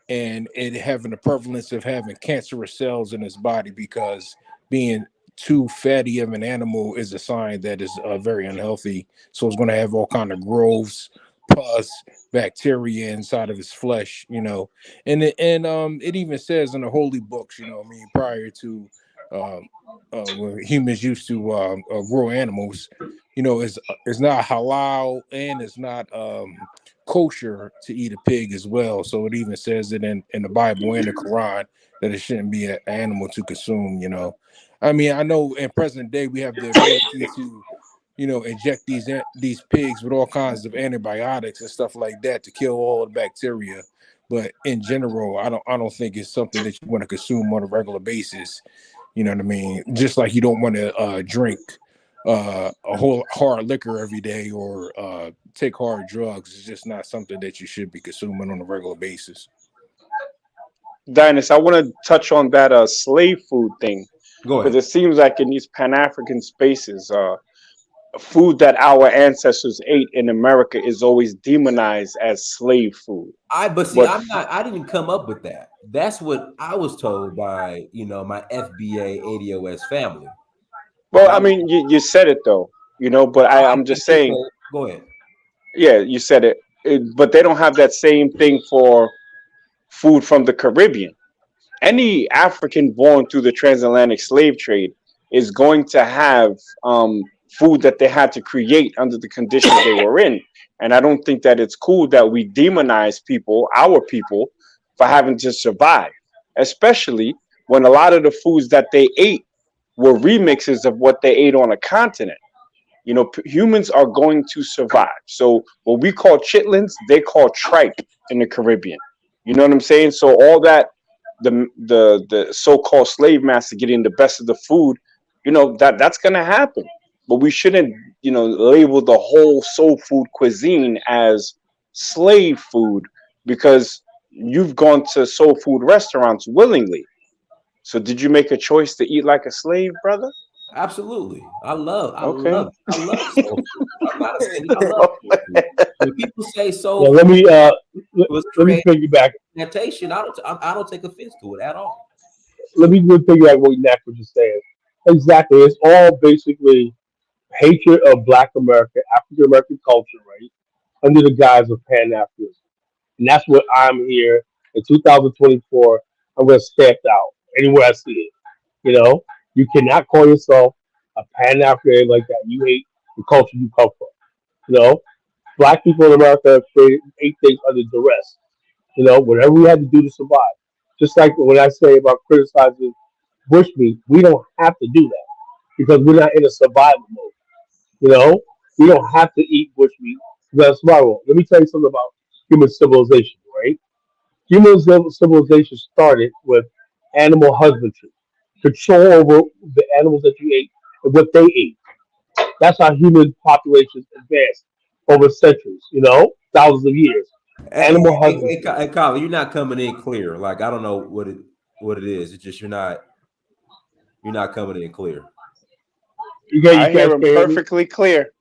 and it having the prevalence of having cancerous cells in its body, because being too fatty of an animal is a sign that is very unhealthy. So it's going to have all kind of growths, cause bacteria inside of his flesh, and it even says in the holy books, prior to when humans used to grow animals, it's not halal and it's not kosher to eat a pig as well. So it even says it in the Bible and the Quran that it shouldn't be an animal to consume. I mean, I know in present day we have the ability to inject these pigs with all kinds of antibiotics and stuff like that to kill all the bacteria. But in general, I don't think it's something that you want to consume on a regular basis. You know what I mean? Just like you don't want to drink a whole hard liquor every day or take hard drugs. It's just not something that you should be consuming on a regular basis. Dynast, I want to touch on that slave food thing. Go ahead. Because it seems like in these Pan-African spaces, food that our ancestors ate in America is always demonized as slave food. I didn't come up with that. That's what I was told by my FBA ADOS family. Well, I mean, you said it though, but I'm just saying. Go ahead. Yeah, you said it, but they don't have that same thing for food from the Caribbean. Any African born through the transatlantic slave trade is going to have food that they had to create under the conditions they were in. And I don't think that it's cool that we demonize our people, for having to survive, especially when a lot of the foods that they ate were remixes of what they ate on a continent. Humans are going to survive. So what we call chitlins, they call tripe in the Caribbean. You know what I'm saying? So all that, the so-called slave master getting the best of the food, that's gonna happen. But we shouldn't, label the whole soul food cuisine as slave food, because you've gone to soul food restaurants willingly. So did you make a choice to eat like a slave, brother? Absolutely. I love soul food. I'm not saying I love soul food. When people say soul let me piggyback. Plantation, I don't take offense to it at all. Let me piggyback what Knack was just saying. Exactly. It's all basically hatred of Black America, African American culture, right? Under the guise of Pan-Africanism. And that's what I'm here in 2024. I'm going to stamp out anywhere I see it. You cannot call yourself a Pan-African like that. You hate the culture you come from. Black people in America ate things under duress. Whatever we had to do to survive. Just like when I say about criticizing bushmeat, we don't have to do that because we're not in a survival mode. We don't have to eat bushmeat because that's survival. Let me tell you something about human civilization, right? Human civilization started with animal husbandry, control over the animals that you ate and what they ate. That's how human populations advanced over centuries, thousands of years. Animal husbandry. Hey, Colin, you're not coming in clear. Like, I don't know what it is. It's just you're not coming in clear. I hear him perfectly clear.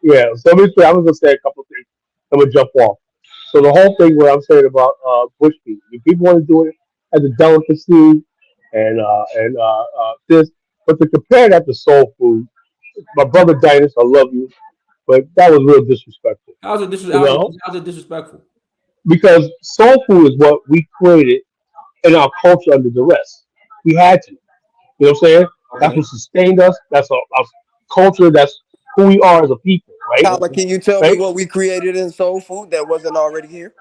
Yeah, so let me say, I was gonna say a couple of things. I'm gonna jump off. So the whole thing, what I'm saying about bushmeat, if people want to do it as a delicacy and this, but to compare that to soul food, my brother Dynast, I love you, but that was real disrespectful. How's it disrespectful? Because soul food is what we created in our culture under duress. We had to. You know what I'm saying? Okay. That's what sustained us. That's our culture. That's who we are as a people, right? Kala, can you tell me what we created in soul food that wasn't already here?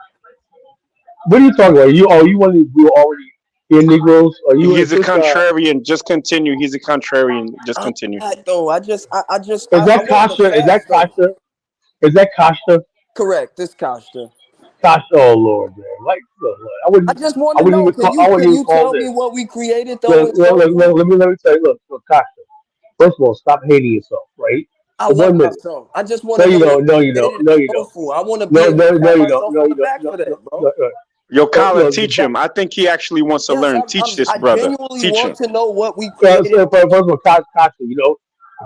What are you talking about? We were already here, Negroes? He's a contrarian. Just continue. He's a contrarian. Just continue. I just. Is that Kasha? Is that Kasha? Is that Kasha? Correct. This Kasha. Kasha. Oh Lord, man! I just want to know. Can you tell me what we created though? Let me tell you. Look, Kasha. First of all, stop hating yourself, right? I love myself. I just want to know. No, you don't. I want to be able to pat myself on the back for that, bro. Yo, Colin, teach him. I think he actually wants to learn. Teach this brother. I genuinely teach want him. to know what we created. First of all, Kasha,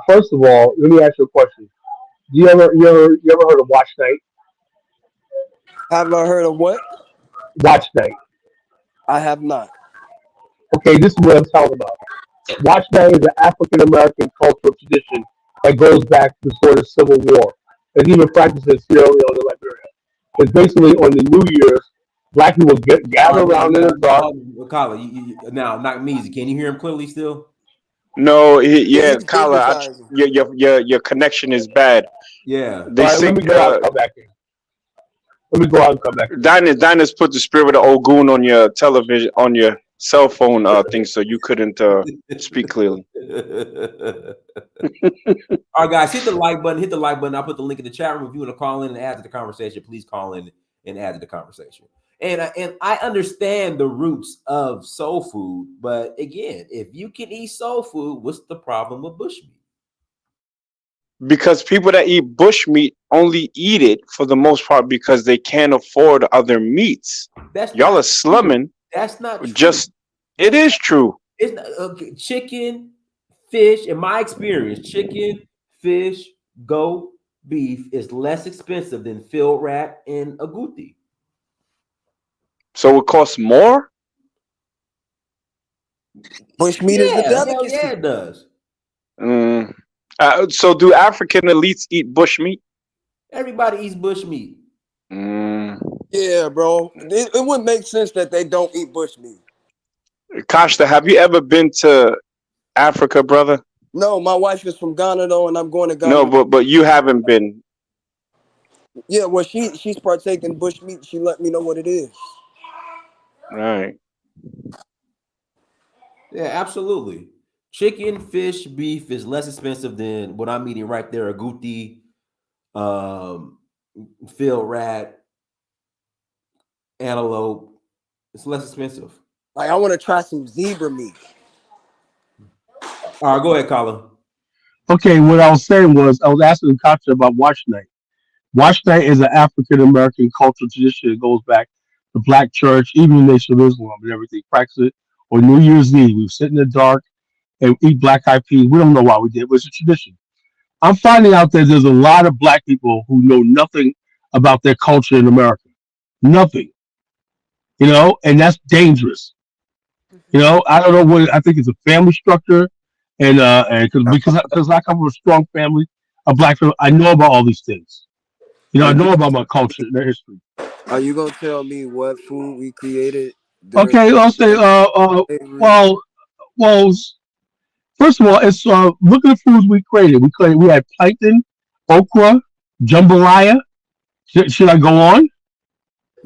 first of all, let me ask you a question. You ever heard of Watch Night? Have I heard of what? Watch Night. I have not. Okay, this is what I'm talking about. Watch Night is an African American cultural tradition that goes back before the Civil War. It's even practiced in Sierra Leone and Liberia. It's basically on the New Year's, black people gather around in the dark. Colin, now, not me. Can you hear him clearly still? No, Kyla, your connection is bad. Yeah. They All right, say let me go out and come back in. Let me go out and come back in. Dinah's put the spirit of Ogun on your television, on your cell phone thing, so you couldn't speak clearly. All right, guys, hit the like button. Hit the like button. I'll put the link in the chat room. If you want to call in and add to the conversation, please call in and add to the conversation. And I understand the roots of soul food, but again, if you can eat soul food, what's the problem with bushmeat? Because people that eat bushmeat only eat it for the most part because they can't afford other meats. Y'all are slumming. That's not true. It is true. It's not, okay. Chicken, fish, in my experience, chicken, fish, goat, beef is less expensive than field rat and agouti. So it costs more? Bushmeat is the delicacy. Yeah, it does. So do African elites eat bushmeat? Everybody eats bushmeat. Yeah, bro. It wouldn't make sense that they don't eat bushmeat. Kashta, have you ever been to Africa, brother? No, my wife is from Ghana though, and I'm going to Ghana. No, but you haven't been. Yeah, well, she's partaking bushmeat. She let me know what it is. Right. Yeah, absolutely. Chicken, fish, beef is less expensive than what I'm eating right there. Agouti, field rat, antelope. It's less expensive. Like, I want to try some zebra meat. All right, go ahead, Colin. Okay, what I was saying was I was asking Katya about Wash Night. Wash Night is an African American cultural tradition that goes back to Black Church, even the Nation of Islam and everything. Practice it on New Year's Eve. We sit in the dark and eat black eyed peas. We don't know why we did, but it's a tradition. I'm finding out that there's a lot of black people who know nothing about their culture in America. Nothing. And that's dangerous. I don't know what I think it's a family structure, and because I come from a strong family, a black family, I know about all these things. I know about my culture and their history. Are you gonna tell me what food we created? Okay, I'll say. Well, first of all, it's look at the foods we created. We had plankton, okra, jambalaya. Should I go on?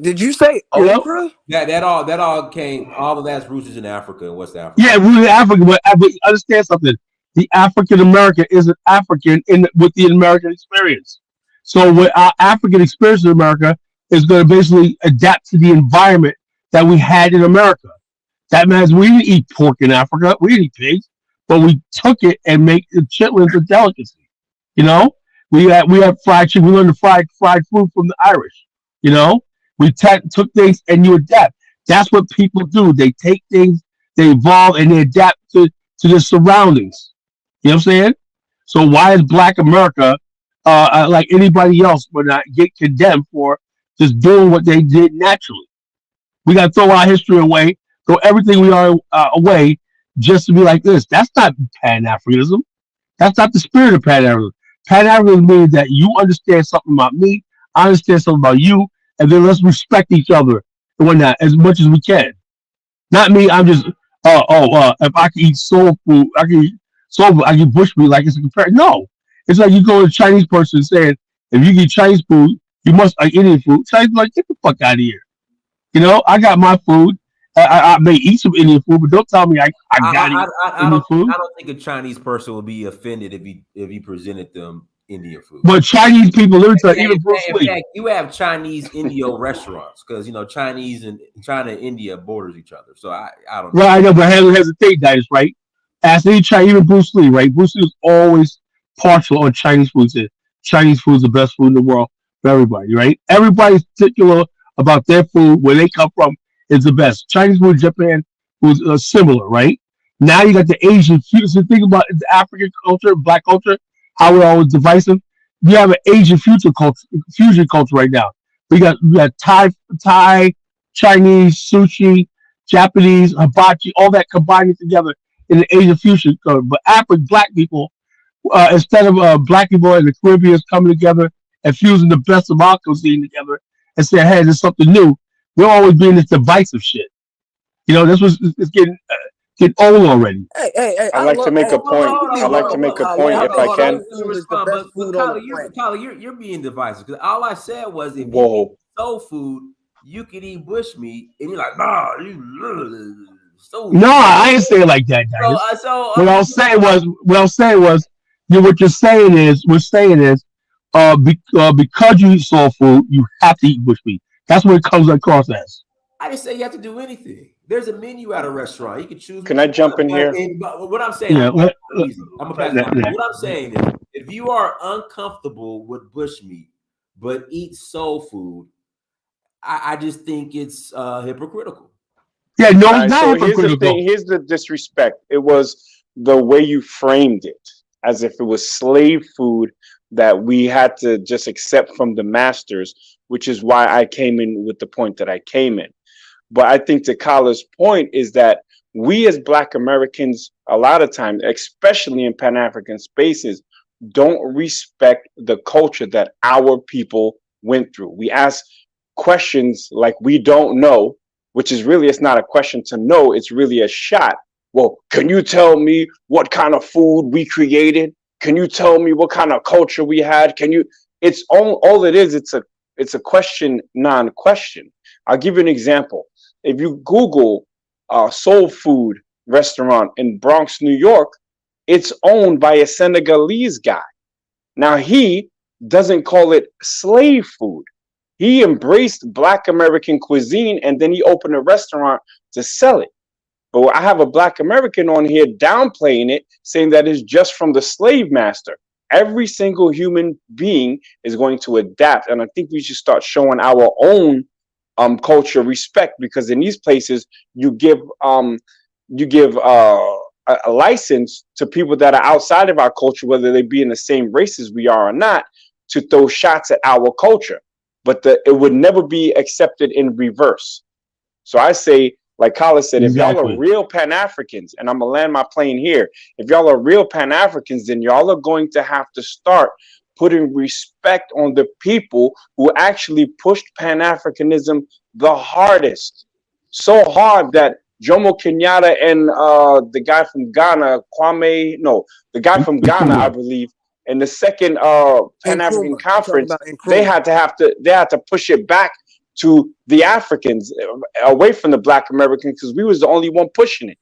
Did you say okra? That all came. All of that's rooted in Africa and West Africa. Yeah, rooted in Africa, but understand something. The African American isn't African with the American experience. So what our African experience in America is going to basically adapt to the environment that we had in America. That means we didn't eat pork in Africa. We didn't eat pigs, but we took it and make the chitlins a delicacy. We had fried chicken. We learned to fried food from the Irish. We took things and you adapt. That's what people do. They take things, they evolve, and they adapt to their surroundings. You know what I'm saying? So why is Black America like anybody else would not get condemned for just doing what they did naturally? We got to throw our history away, throw everything we are away just to be like this. That's not Pan-Africanism. That's not the spirit of Pan-Africanism. Pan-Africanism means that you understand something about me, I understand something about you, and then let's respect each other and whatnot as much as we can. Not me, I'm just, if I can eat soul food, I can eat bushmeat like it's a compare. No. It's like you go to a Chinese person saying, if you eat Chinese food, you must eat Indian food. Chinese like, get the fuck out of here. I got my food. I may eat some Indian food, but don't tell me I got Indian food. I don't think a Chinese person would be offended if you presented them Indian food. But Chinese people, let me tell you, even Bruce in Lee. fact, you have Chinese Indio restaurants because Chinese and China and India borders each other. So I don't know. Right, I know, but hesitate, that is right. As any Chinese, even Bruce Lee, right? Bruce Lee was always partial on Chinese food. Said Chinese food is the best food in the world for everybody, right? Everybody's particular about their food, where they come from is the best. Chinese food in Japan was similar, right? Now you got the Asian fusion. Think about the African culture, Black culture, how we're always divisive. You have an Asian fusion culture right now. We got Thai, Chinese, sushi, Japanese, hibachi, all that combining together in the Asian fusion culture. But African Black people, instead of Black people in the Caribbean coming together and fusing the best of our cuisine together and saying, hey, there's something new. We're always being this divisive shit. You know, this was it's getting old already. Hey, I'd I like to love. make Hey, a point. give me I'd like one. to make a I point love if that I Hold on, can. let me food is the respond. best But food on the planet. Kyler, you're being divisive because all I said was if you eat Whoa. soul food, you could eat bushmeat, and you're like, nah, you so. No, I ain't saying it like that, So, guys. so What I'm I just was saying was, what you're saying is, because you eat soul food, you have to eat bushmeat. That's what it comes across as. I didn't say you have to do anything. There's a menu at a restaurant. You can choose Can what I you jump want. in here? But what I'm saying, Yeah, I'm gonna pass it on. yeah. What I'm saying is, if you are uncomfortable with bushmeat but eat soul food, I just think it's hypocritical. Yeah, no, All it's right, not so here's the thing. hypocritical. Here's the disrespect. It was the way you framed it, as if it was slave food that we had to just accept from the masters, which is why I came in with the point that I came in. But I think to Kala's point is that we as Black Americans, a lot of times, especially in Pan-African spaces, don't respect the culture that our people went through. We ask questions like we don't know, which is really, it's not a question to know, it's really a shot. Well, can you tell me what kind of food we created? Can you tell me what kind of culture we had? Can you, it's all it is, it's a question, non-question. I'll give you an example. If you Google soul food restaurant in Bronx, New York, it's owned by a Senegalese guy. Now, he doesn't call it slave food. He embraced Black American cuisine and then he opened a restaurant to sell it. But I have a Black American on here downplaying it, saying that it's just from the slave master. Every single human being is going to adapt. And I think we should start showing our own culture respect, because in these places you give a license to people that are outside of our culture, whether they be in the same race as we are or not, to throw shots at our culture. But it would never be accepted in reverse. So I say, like Kala said, if y'all are real Pan-Africans, and I'm gonna land my plane here, if y'all are real Pan-Africans, then y'all are going to have to start putting respect on the people who actually pushed Pan-Africanism the hardest. So hard that Jomo Kenyatta and the guy from Ghana, the guy from Ghana, I believe, in the second Pan-African conference, they had to push it back to the Africans, away from the Black Americans, because we was the only one pushing it.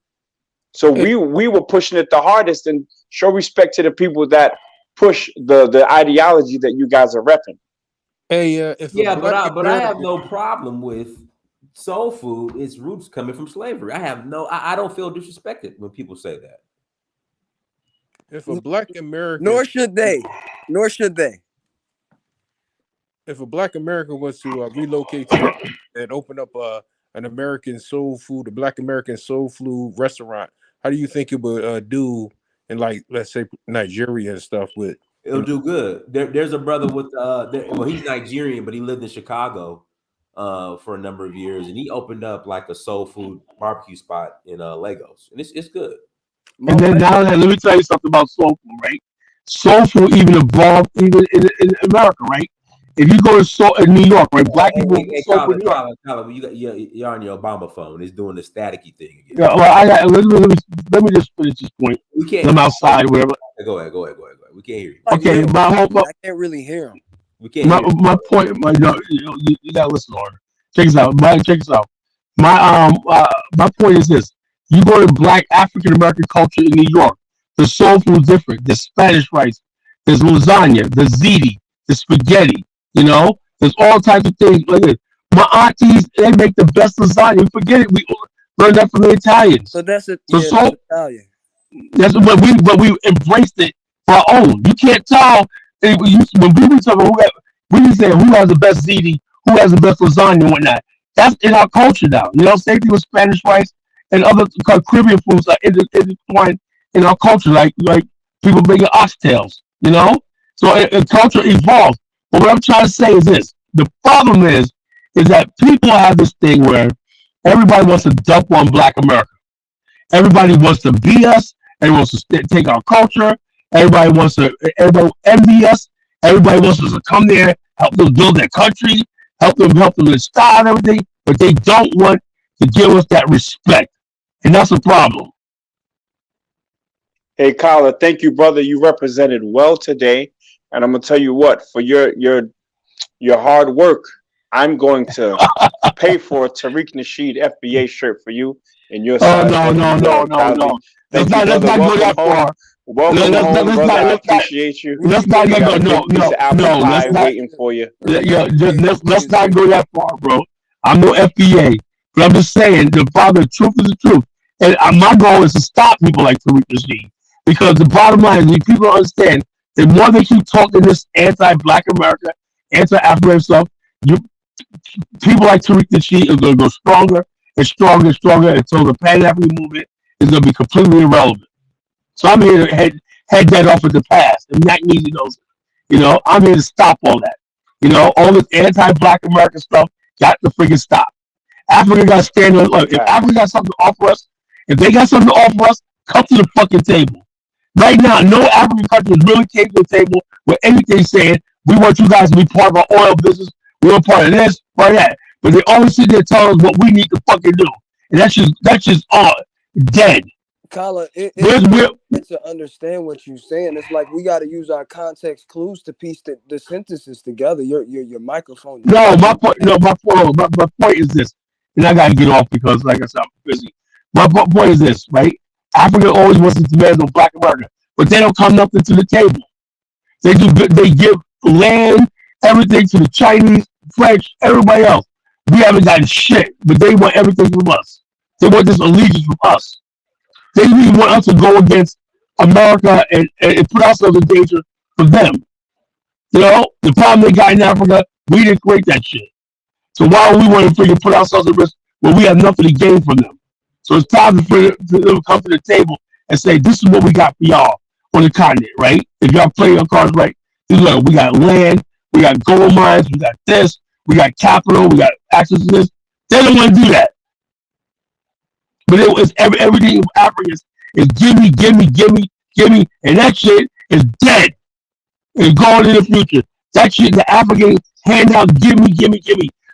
So we were pushing it the hardest, and show respect to the people that push the ideology that you guys are repping. Hey, but I have no problem with soul food. Its roots coming from slavery. I don't feel disrespected when people say that. If a Black American, Nor should they. If a Black American was to relocate to and open up an American soul food, a Black American soul food restaurant, how do you think it would do in, like, let's say Nigeria and stuff? It'll do good. There's a brother with well, he's Nigerian, but he lived in Chicago for a number of years, and he opened up like a soul food barbecue spot in Lagos, and it's good. And then now, let me tell you something about soul food, right? Soul food even evolved even in America, right? If you go to in New York, right? Black people soul food in New York. Colin, you're on your Obama phone. It's doing the staticky thing again. Yeah, well, let me just finish this point. We can't. I'm outside, wherever. Go ahead. We can't hear you. Okay, I can't really hear him. We can't. My point, you gotta listen, Lord. Check this out. Check this out. My point is this: you go to Black African American culture in New York, the soul food is different. There's Spanish rice, there's lasagna, there's ziti, there's spaghetti. You know, there's all types of things like this. My aunties, they make the best lasagna. Forget it. We learned that from the Italians. So that's it. So That's Italian. That's what we embraced it for our own. You can't tell when we talk about we say who has the best ziti, who has the best lasagna and whatnot. That's in our culture now. You know, same thing with Spanish rice and other Caribbean foods are intertwined in our culture, like people making oxtails. You know, so culture evolves. But what I'm trying to say is this: the problem is that people have this thing where everybody wants to dump on Black America. Everybody wants to be us. Everybody wants to take our culture. Everybody envy us. Everybody wants us to come there, help them build their country, help them in style and everything, but they don't want to give us that respect, and that's a problem. Hey, Kyla, thank you, brother. You represented well today, and I'm gonna tell you what, for your hard work, I'm going to pay for a Tariq Nasheed FBA shirt for you and your Oh size. no, no, no, no, no. Thank you, Let's brother. not go Welcome that home. far. Welcome home, brother. I appreciate you. Let's not We go. got a No, big piece of apple pie waiting for you. Yeah, let's not go that far, bro. I'm no FBA, but I'm just saying the truth is the truth, and my goal is to stop people like Tariq Nasheed, because the bottom line is, if people don't understand, the more they keep talking this anti-Black America, anti-African stuff, people like Tariq Nasheed is going to go stronger and stronger and stronger until the Pan-African movement is going to be completely irrelevant. So I'm here to head that off at the past, and Mac Neasy knows it. I'm here to stop all that. All this anti-Black American stuff got to freaking stop. Africa got to stand on. Look, if Africa got something to offer us, if they got something to offer us, come to the fucking table. Right now, no African country has really came to the table with anything saying, we want you guys to be part of our oil business. We want part of this, part of that. But they always sit there telling us what we need to fucking do. And that's just all dead. Kyla, it's to understand what you're saying. It's like we got to use our context clues to piece the sentences together. Your microphone. No, my point is this, and I gotta get off because, like I said, I'm busy. My point is this, right? Africa always wants to demand on Black America, but they don't come nothing to the table. They give land, everything to the Chinese, French, everybody else. We haven't gotten shit, but they want everything from us. They want this allegiance from us. They really want us to go against America and put ourselves in danger for them. The problem they got in Africa, we didn't create that shit. So why would we want to freaking put ourselves at risk when we have nothing to gain from them? So it's time for them to come to the table and say, this is what we got for y'all on the continent, right? If y'all play your cards right, we got land, we got gold mines, we got this, we got capital, we got access to this. They don't want to do that. But everything Africans is give me, and that shit is dead and gone in the future. That shit, the African handout, give me.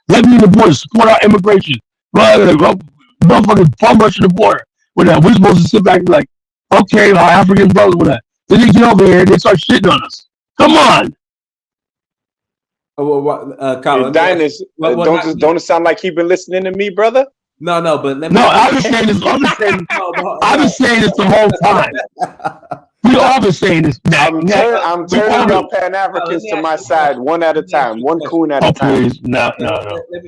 Let me in the border, support our immigration. Motherfucking bum rush to the border. We're supposed to sit back and be like, okay, our African brothers, with that. Then they get over here and they start shitting on us. Come on. Colin, don't it sound like you've been listening to me, brother? No, but let me. No, I've been saying this. I've been saying this the whole time. We all been saying this. I'm turning your Pan-Africans to my side one at a time, one coon at a time. No.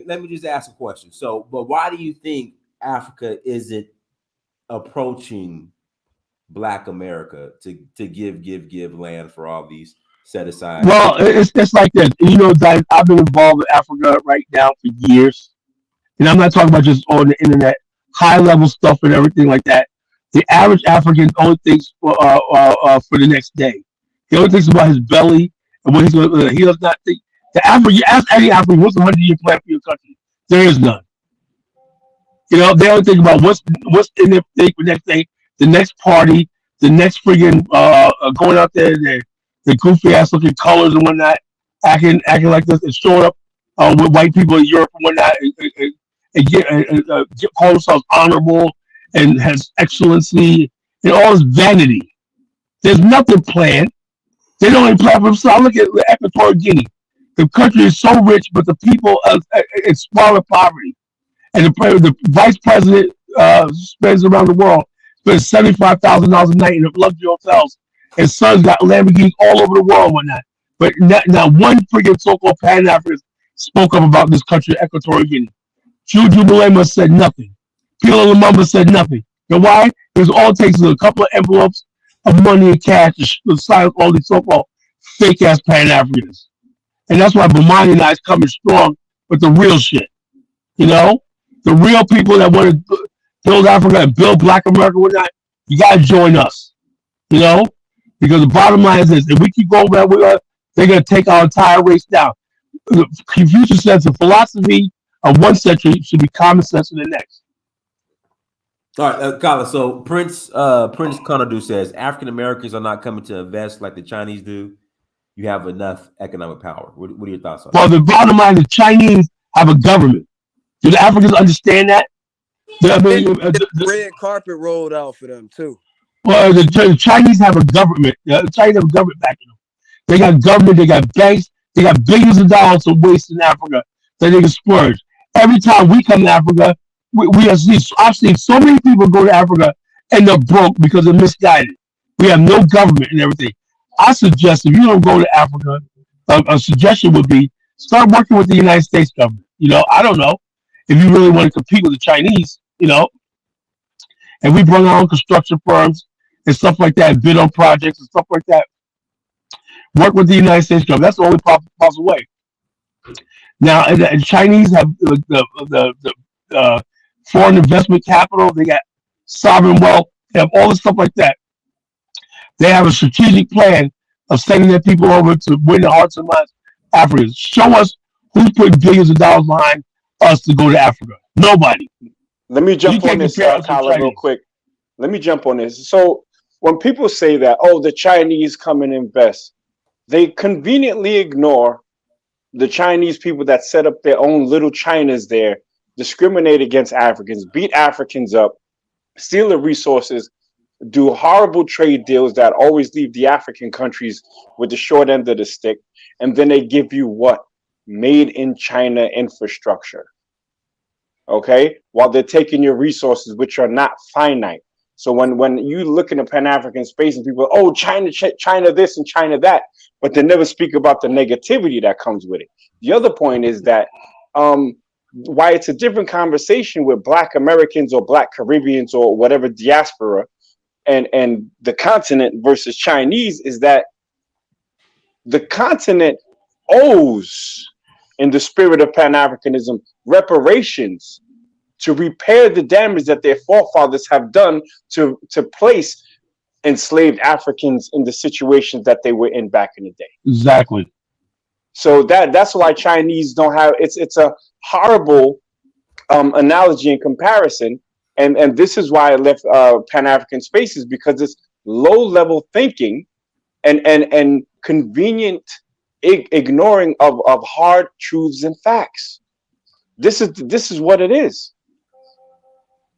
Let me just ask a question. So, but why do you think Africa isn't approaching Black America to give land for all these set aside? Well, it's like this. I've been involved with Africa right now for years. And I'm not talking about just on the internet, high level stuff and everything like that. The average African only thinks for the next day. He only thinks about his belly and what he's going to. He does not think. You ask any African, what's the 100-year plan for your country? There is none. They only think about what's in their thing for next day, the next party, the next friggin' going out there, the goofy ass looking colors and whatnot, acting like this and showing up with white people in Europe and whatnot. And call themselves honorable and has excellency and all this vanity. There's nothing planned. They don't even plan for themselves. Look at Equatorial Guinea. The country is so rich, but the people it's smaller poverty. And the vice president spends around the world spends $75,000 a night in luxury hotels. His son's got Lamborghinis all over the world and whatnot. But not one freaking so-called Pan-African spoke up about this country, Equatorial Guinea. Juju Malema said nothing. Pilo Lumumba said nothing. You know why? Because all it takes is a couple of envelopes of money and cash to silence all these so-called fake-ass Pan-Africans. And that's why Bomani and I is coming strong with the real shit. The real people that want to build Africa and build Black America and whatnot, you got to join us. Because the bottom line is this: if we keep going where we are, they're going to take our entire race down. Confucius says the philosophy of one century should be common sense in the next. All right, Colin. So Prince Conadu says African Americans are not coming to invest like the Chinese do. you have enough economic power. What are your thoughts on Well, that? the bottom line, the Chinese have a government. Do the Africans understand that? I mean, The red carpet rolled out for them too. well, the Chinese have a government. The Chinese have a government backing them. They got government. They got banks. They got billions of dollars to waste in Africa that they can splurge. Every time we come to Africa, we have seen. I've seen so many people go to Africa and they're broke because they're misguided. We have no government and everything. I suggest if you don't go to Africa, a suggestion would be start working with the United States government. I don't know if you really want to compete with the Chinese. And we bring our own construction firms and stuff like that, bid on projects and stuff like that. Work with the United States government. That's the only possible way. Now, and Chinese have the foreign investment capital. They got sovereign wealth. They have all this stuff like that. They have a strategic plan of sending their people over to win the hearts and minds of Africans. Show us who's putting billions of dollars behind us to go to Africa. Nobody. Let me jump on this, Kyla, real quick. Let me jump on this. So when people say that, oh, the Chinese come and invest, they conveniently ignore the Chinese people that set up their own little Chinas there, discriminate against Africans, beat Africans up, steal the resources, do horrible trade deals that always leave the African countries with the short end of the stick. And then they give you what? Made in China infrastructure. Okay, while they're taking your resources, which are not finite. So when you look in the Pan-African space and people, oh, China this and China that, but they never speak about the negativity that comes with it. The other point is that why it's a different conversation with Black Americans or Black Caribbeans or whatever diaspora and the continent versus Chinese is that the continent owes, in the spirit of Pan-Africanism, reparations to repair the damage that their forefathers have done to place enslaved Africans in the situations that they were in back in the day. Exactly. So that's why Chinese don't have it's a horrible analogy and comparison, and this is why I left Pan-African spaces, because it's low-level thinking and convenient ignoring of hard truths and facts. This is what it is.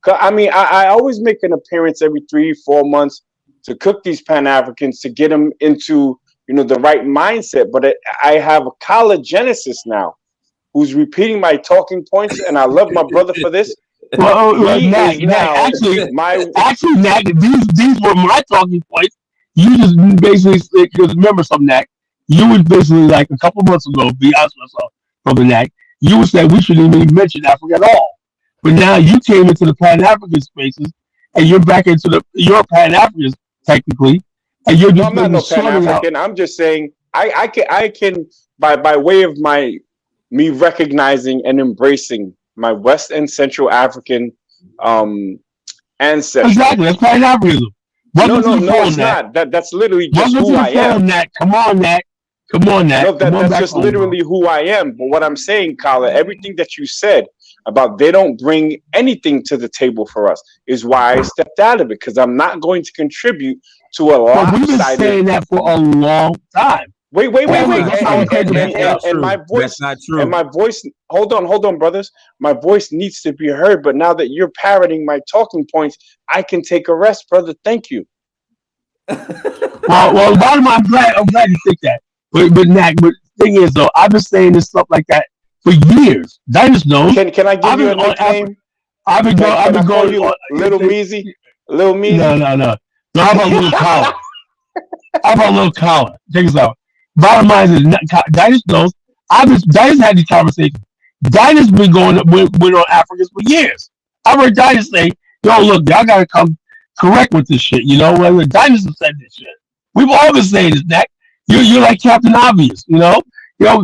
I mean, I always make an appearance every 3-4 months to cook these Pan-Africans to get them into the right mindset. But I have a college genesis now who's repeating my talking points, and I love my brother for this. Nat, these were my talking points. You just basically, because remember something, Nat, you was basically like a couple months ago, be honest with myself, Brother Nat, you would say we shouldn't even mention Africa at all. But now you came into the Pan-African spaces, and you're back into you're Pan-Africans technically, and you're just I'm not no Pan-African. I'm just saying I can by way of me recognizing and embracing my West and Central African ancestry. Exactly, that's Pan-Africanism. No, it's not. That's literally just who I am. Nat. Come on, Nat. No, that's just literally who I am. But what I'm saying, Kyla, everything that you said about they don't bring anything to the table for us is why I stepped out of it, because I'm not going to contribute to a lopsided. We've been saying that for a long time. Wait. And my voice, that's not true. And my voice, hold on, brothers. My voice needs to be heard. But now that you're parroting my talking points, I can take a rest, brother. Thank you. well, bottom line, I'm glad you think that. But Nat, the thing is though, I've been saying this stuff like that for years. Diners knows. Can I give you a nickname? I've been going you Little Measy. Little Measy. No. How about Little Collar? Check this out. Bottom line is, Diners knows. Diners had these conversations. Diners been going on Africans for years. I've heard Diners say, "Yo, look, y'all gotta come correct with this shit." Whether Diners have said this shit. We've all been saying this, Nat. You're like Captain Obvious, You don't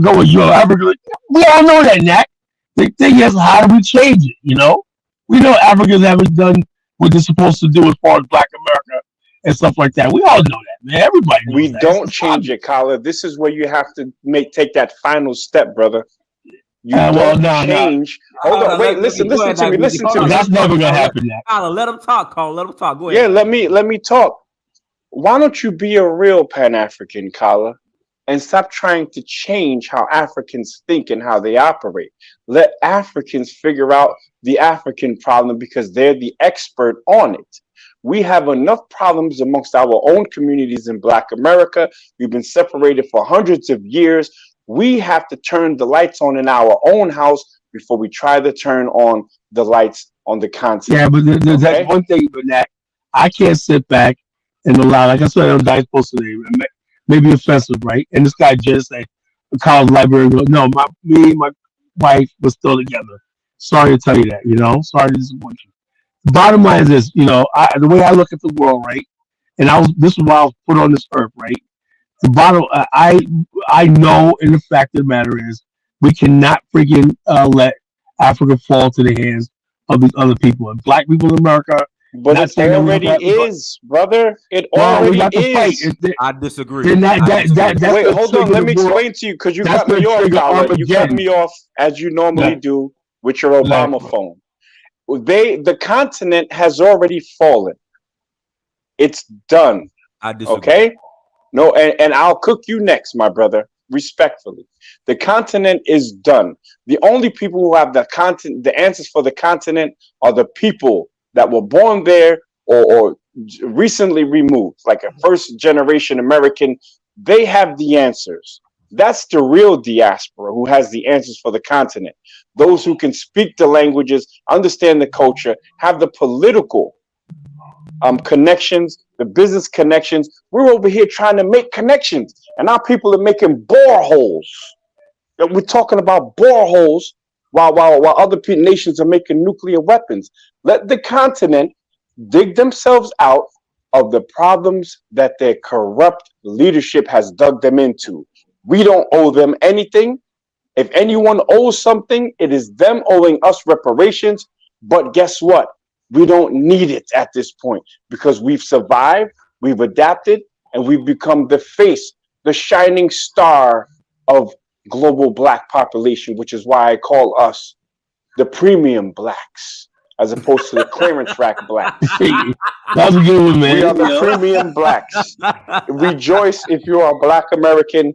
go with Africa. We all know that, Nat. The thing is, how do we change it? We know Africans haven't done what they're supposed to do as far as Black America and stuff like that. We all know that, man. Everybody knows we that. Don't change it, Kyla. This is where you have to take that final step, brother. You don't change. Hold on, wait, listen to me. That's never gonna happen, Nat. Kyla, let him talk, Carl. Let him talk. Go ahead. Yeah, let me talk. Why don't you be a real Pan-African, Kyla? and stop trying to change how Africans think and how they operate. Let Africans figure out the African problem because they're the expert on it. We have enough problems amongst our own communities in Black America. We've been separated for hundreds of years. We have to turn the lights on in our own house before we try to turn on the lights on the continent. Yeah, but there's Okay? that one thing, but that I can't sit back and allow, like I said, I'm dice posted today, maybe offensive, right? And this guy just said, a college librarian goes, no, me and my wife was still together. Sorry to tell you that, sorry to disappoint you. Bottom line is this, the way I look at the world, right? And this is why I was put on this earth, right? The bottom, I know, and the fact of the matter is, we cannot freaking let Africa fall to the hands of these other people and Black people in America. But Not it saying that we already have to- is, brother. It Well, we already got to fight. is. I disagree. Then I disagree. that's Wait, gonna hold on. trigger Let the me war. explain to you because you That's cut me gonna off, trigger Kala. You cut Armageddon. me off as you normally Yeah. do with your Obama phone. The continent has already fallen. It's done. I disagree. Okay? No, and I'll cook you next, my brother. Respectfully, the continent is done. The only people who have the answers for the continent are the people that were born there or recently removed, like a first generation American. They have the answers. That's the real diaspora who has the answers for the continent. Those who can speak the languages, understand the culture, have the political connections, the business connections. We're over here trying to make connections, and our people are making boreholes. We're talking about boreholes while other nations are making nuclear weapons. Let the continent dig themselves out of the problems that their corrupt leadership has dug them into. We don't owe them anything. If anyone owes something, it is them owing us reparations. But guess what? We don't need it at this point because we've survived, we've adapted, and we've become the face, the shining star of global Black population, which is why I call us the premium Blacks as opposed to the clearance rack Blacks. That's a good one, man. We are the premium Blacks. Rejoice if you are a Black American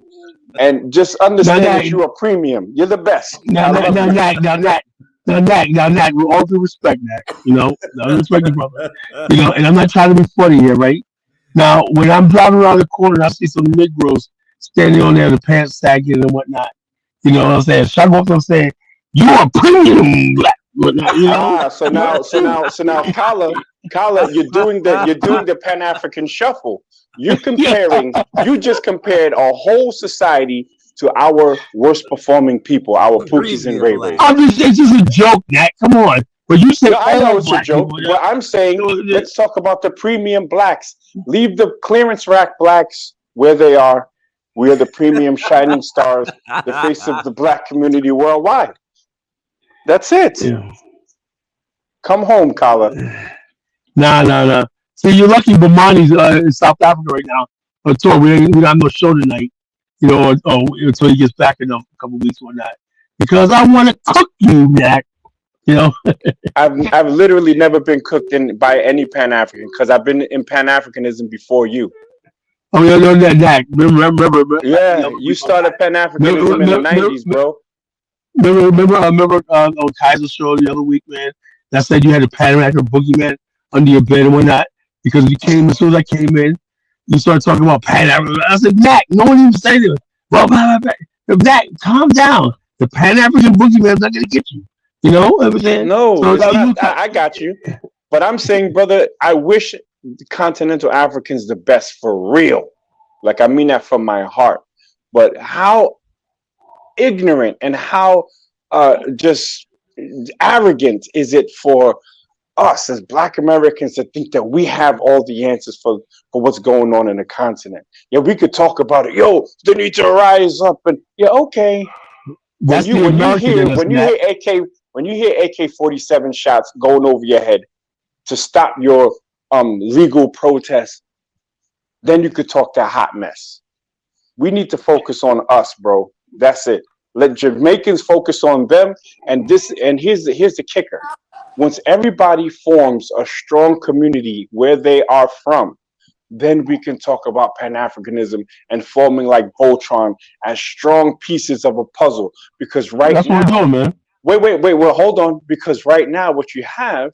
and just understand that you are premium. You're the best. Now, with all due respect, Nat, I respect you, brother. And I'm not trying to be funny here, right? Now, when I'm driving around the corner and I see some Negroes standing on there, the pants sagging and whatnot, you know what I'm saying? Shut up, I'm saying, you are premium Black. Whatnot, So now, Kala, you're doing the Pan-African shuffle. You just compared a whole society to our worst performing people, our Pookies and Ray Rays. It's just a joke, Nat. Come on. But you say I know it's a Black joke, people, but I'm saying let's talk about the premium Blacks. Leave the clearance rack Blacks where they are. We are the premium shining stars, the face of the Black community worldwide. That's it. Yeah. Come home, Kala. Nah. See, you're lucky Bomani's in South Africa right now. On tour. We don't have no show tonight, until he gets back in a couple weeks or not. Because I want to cook you, Jack. I've literally never been cooked by any Pan-African because I've been in Pan-Africanism before you. Oh, yeah, no, Jack. Remember. Yeah, you started Pan-Africanism in the 90s, bro. Remember on Kaiser's show the other week, man? That said you had a Pan-African boogeyman under your bed and whatnot because as soon as I came in, you started talking about Pan-African. I said, Mac, no one even said it. Well, Mac, calm down. The Pan-African boogeyman's not going to get you. You know what I'm saying? No, I got you. But I'm saying, brother, I wish the continental Africans the best for real. Like, I mean that from my heart. But how ignorant and how just arrogant is it for us as Black Americans to think that we have all the answers for what's going on in the continent? Yeah, we could talk about it. Yo, they need to rise up and okay. When you hear AK-47 shots going over your head to stop your legal protest, then you could talk that hot mess. We need to focus on us, bro. That's it. Let Jamaicans focus on them. And here's the kicker. Once everybody forms a strong community where they are from, then we can talk about Pan-Africanism and forming like Voltron as strong pieces of a puzzle. Because right That's now, what we're doing, man. well, hold on. Because right now, what you have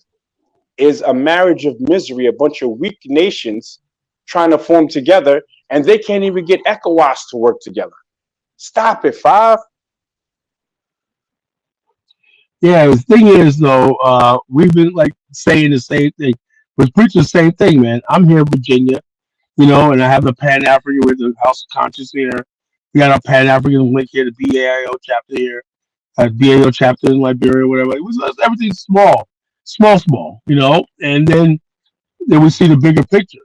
is a marriage of misery, a bunch of weak nations trying to form together, and they can't even get ECOWAS to work together. Stop it, Five. Yeah, the thing is though, we've been like saying the same thing. We're preaching the same thing, man. I'm here in Virginia, and I have the Pan African with the House of Conscience here. We got our Pan African link here, the BAO chapter here, BAO chapter in Liberia, whatever. It was everything small, and then we see the bigger picture.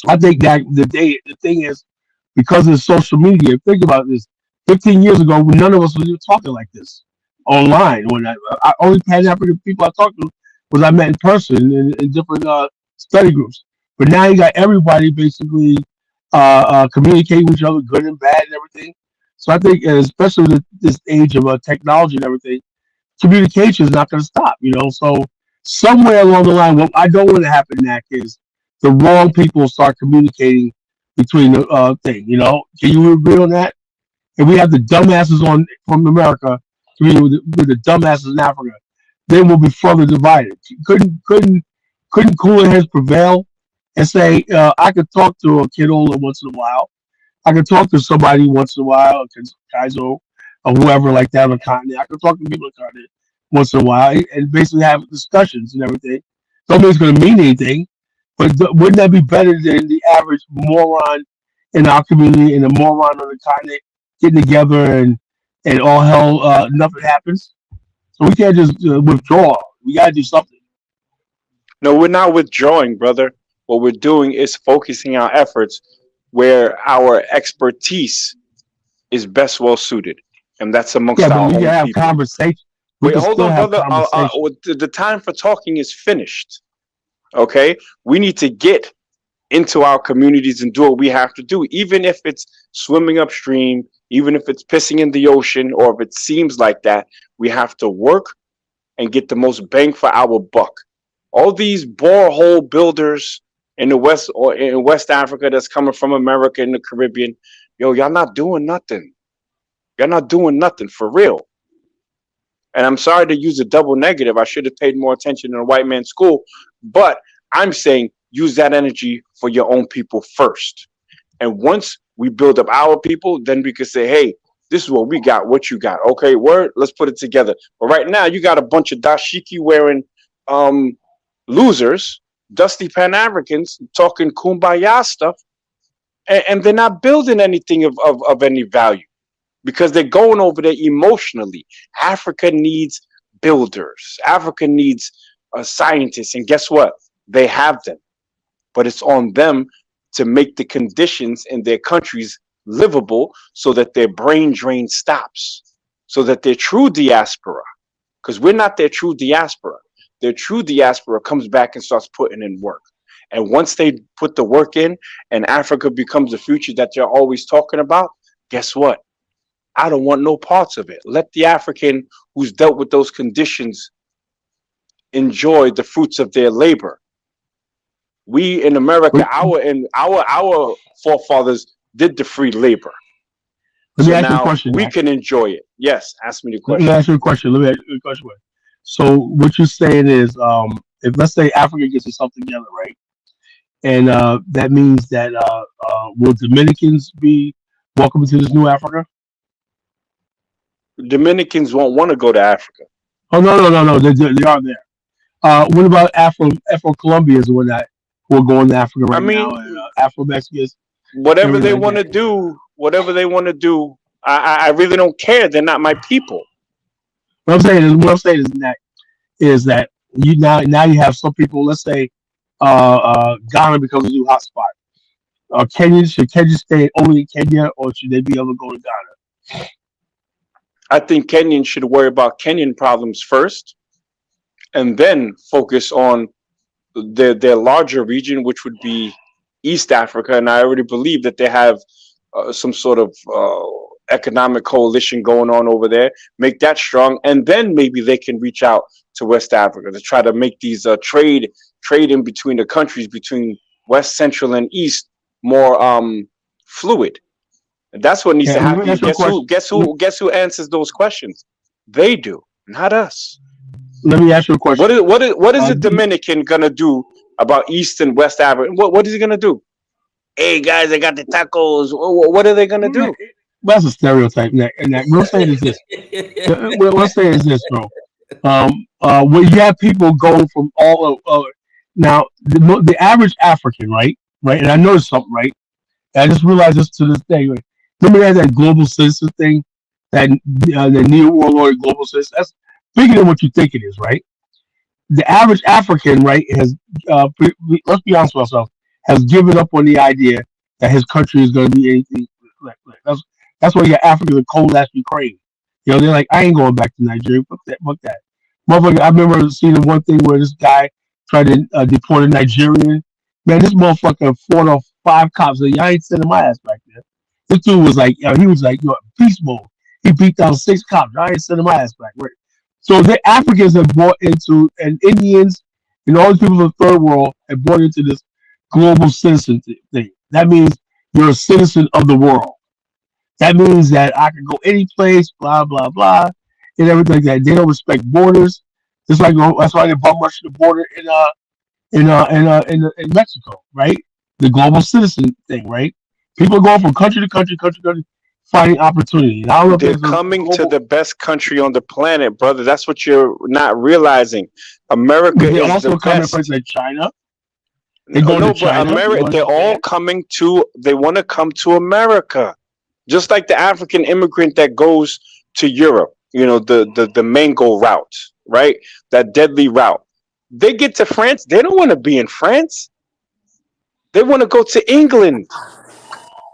I think that the thing is because of social media. Think about this: 15 years ago, none of us was even talking like this online. When I only Pan African people I talked to was I met in person in different study groups. But now you got everybody basically communicating with each other, good and bad and everything. So I think, especially with this age of technology and everything, communication is not going to stop. So somewhere along the line, what I don't want to happen, Mac, is the wrong people start communicating between the thing. Can you agree on that? And we have the dumbasses from America communicating with the dumbasses in Africa, then we'll be further divided. Couldn't cooler heads prevail and say I could talk to a kid older once in a while. I could talk to somebody once in a while, Kaizo or whoever like that on the continent. I could talk to people on the continent once in a while and basically have discussions and everything. Don't mean it's going to mean anything, but wouldn't that be better than the average moron in our community and the moron on the continent getting together and all hell, nothing happens? So we can't just withdraw. We got to do something. No, we're not withdrawing, brother. What we're doing is focusing our efforts where our expertise is best well suited, and that's amongst Yeah, but our we own can have people. conversation. Wait, hold on, brother. The time for talking is finished. Okay, we need to get into our communities and do what we have to do, even if it's swimming upstream, even if it's pissing in the ocean, or if it seems like that. We have to work and get the most bang for our buck. All these borehole builders in the West or in West Africa that's coming from America and the Caribbean, y'all not doing nothing. Y'all not doing nothing for real. And I'm sorry to use a double negative. I should have paid more attention in a white man's school. But I'm saying use that energy for your own people first. And once we build up our people, then we can say, hey, this is what we got, what you got. Okay, word, let's put it together. But right now, you got a bunch of dashiki wearing losers, dusty Pan-Africans talking kumbaya stuff, and they're not building anything of any value because they're going over there emotionally. Africa needs builders. Africa needs scientists. And guess what? They have them. But it's on them to make the conditions in their countries livable so that their brain drain stops, so that their true diaspora, because we're not their true diaspora. Their true diaspora comes back and starts putting in work. And once they put the work in and Africa becomes the future that you're always talking about, guess what? I don't want no parts of it. Let the African who's dealt with those conditions enjoy the fruits of their labor. We in America, our forefathers did the free labor. Let me So ask you a now question. we Mac. can enjoy it. Yes, ask me the Let question. me ask you a question. Let me ask you a question. So what you're saying is, if let's say Africa gets itself together, right, and that means that will Dominicans be welcome to this new Africa? Dominicans won't want to go to Africa. Oh no, they are there. What about Afro Colombians or whatnot who are going to Africa right now, and Afro Mexicans? Whatever they want to do, I really don't care. They're not my people. What I'm saying is that you now you have some people. Let's say Ghana becomes a new hotspot. Should Kenya stay only in Kenya, or should they be able to go to Ghana? I think Kenyans should worry about Kenyan problems first, and then focus on their larger region, which would be East Africa. And I already believe that they have some sort of economic coalition going on over there. Make that strong, and then maybe they can reach out to West Africa to try to make these trade in between the countries, between West, Central, and East more fluid. And that's what needs to let me happen. ask you a question. Guess who answers those questions? They do, not us. Let me ask you a question. What is a Dominican gonna do about East and West Africa? What is he gonna do? Hey guys, I got the tacos. What are they gonna do? That's a stereotype. And that what I'm saying is this. What I'm saying is this, bro. Where you have people going from all of now the average African, right? And I noticed something, right? And I just realized this to this day. Right? Remember that global citizen thing, that the neo warlord global citizen. That's bigger than what you think it is, right? The average African, right, has let's be honest with ourselves, has given up on the idea that his country is going to be anything. That's why you got Africans in cold ass Ukraine. You know, they're like, I ain't going back to Nigeria. Fuck that. Motherfucker, I remember seeing one thing where this guy tried to deport a Nigerian. Man, this motherfucker fought off 5 cops. Like, I ain't sending my ass back there. This dude was like, he was like, beast mode. He beat down 6 cops. I ain't sending my ass back. Right? So the Africans have bought into, and Indians and all these people in the third world have bought into this global citizen thing. That means you're a citizen of the world. That means that I can go any place, blah blah blah, and everything like that. They don't respect borders. That's why they bum rush the border in Mexico, right? The global citizen thing, right? People going from country to country, finding opportunity. They're coming to the best country on the planet, brother. That's what you're not realizing. America is also the coming best. to places like China. They all coming to. They want to come to America. Just like the African immigrant that goes to Europe, the mango route, right? That deadly route. They get to France. They don't want to be in France. They want to go to England.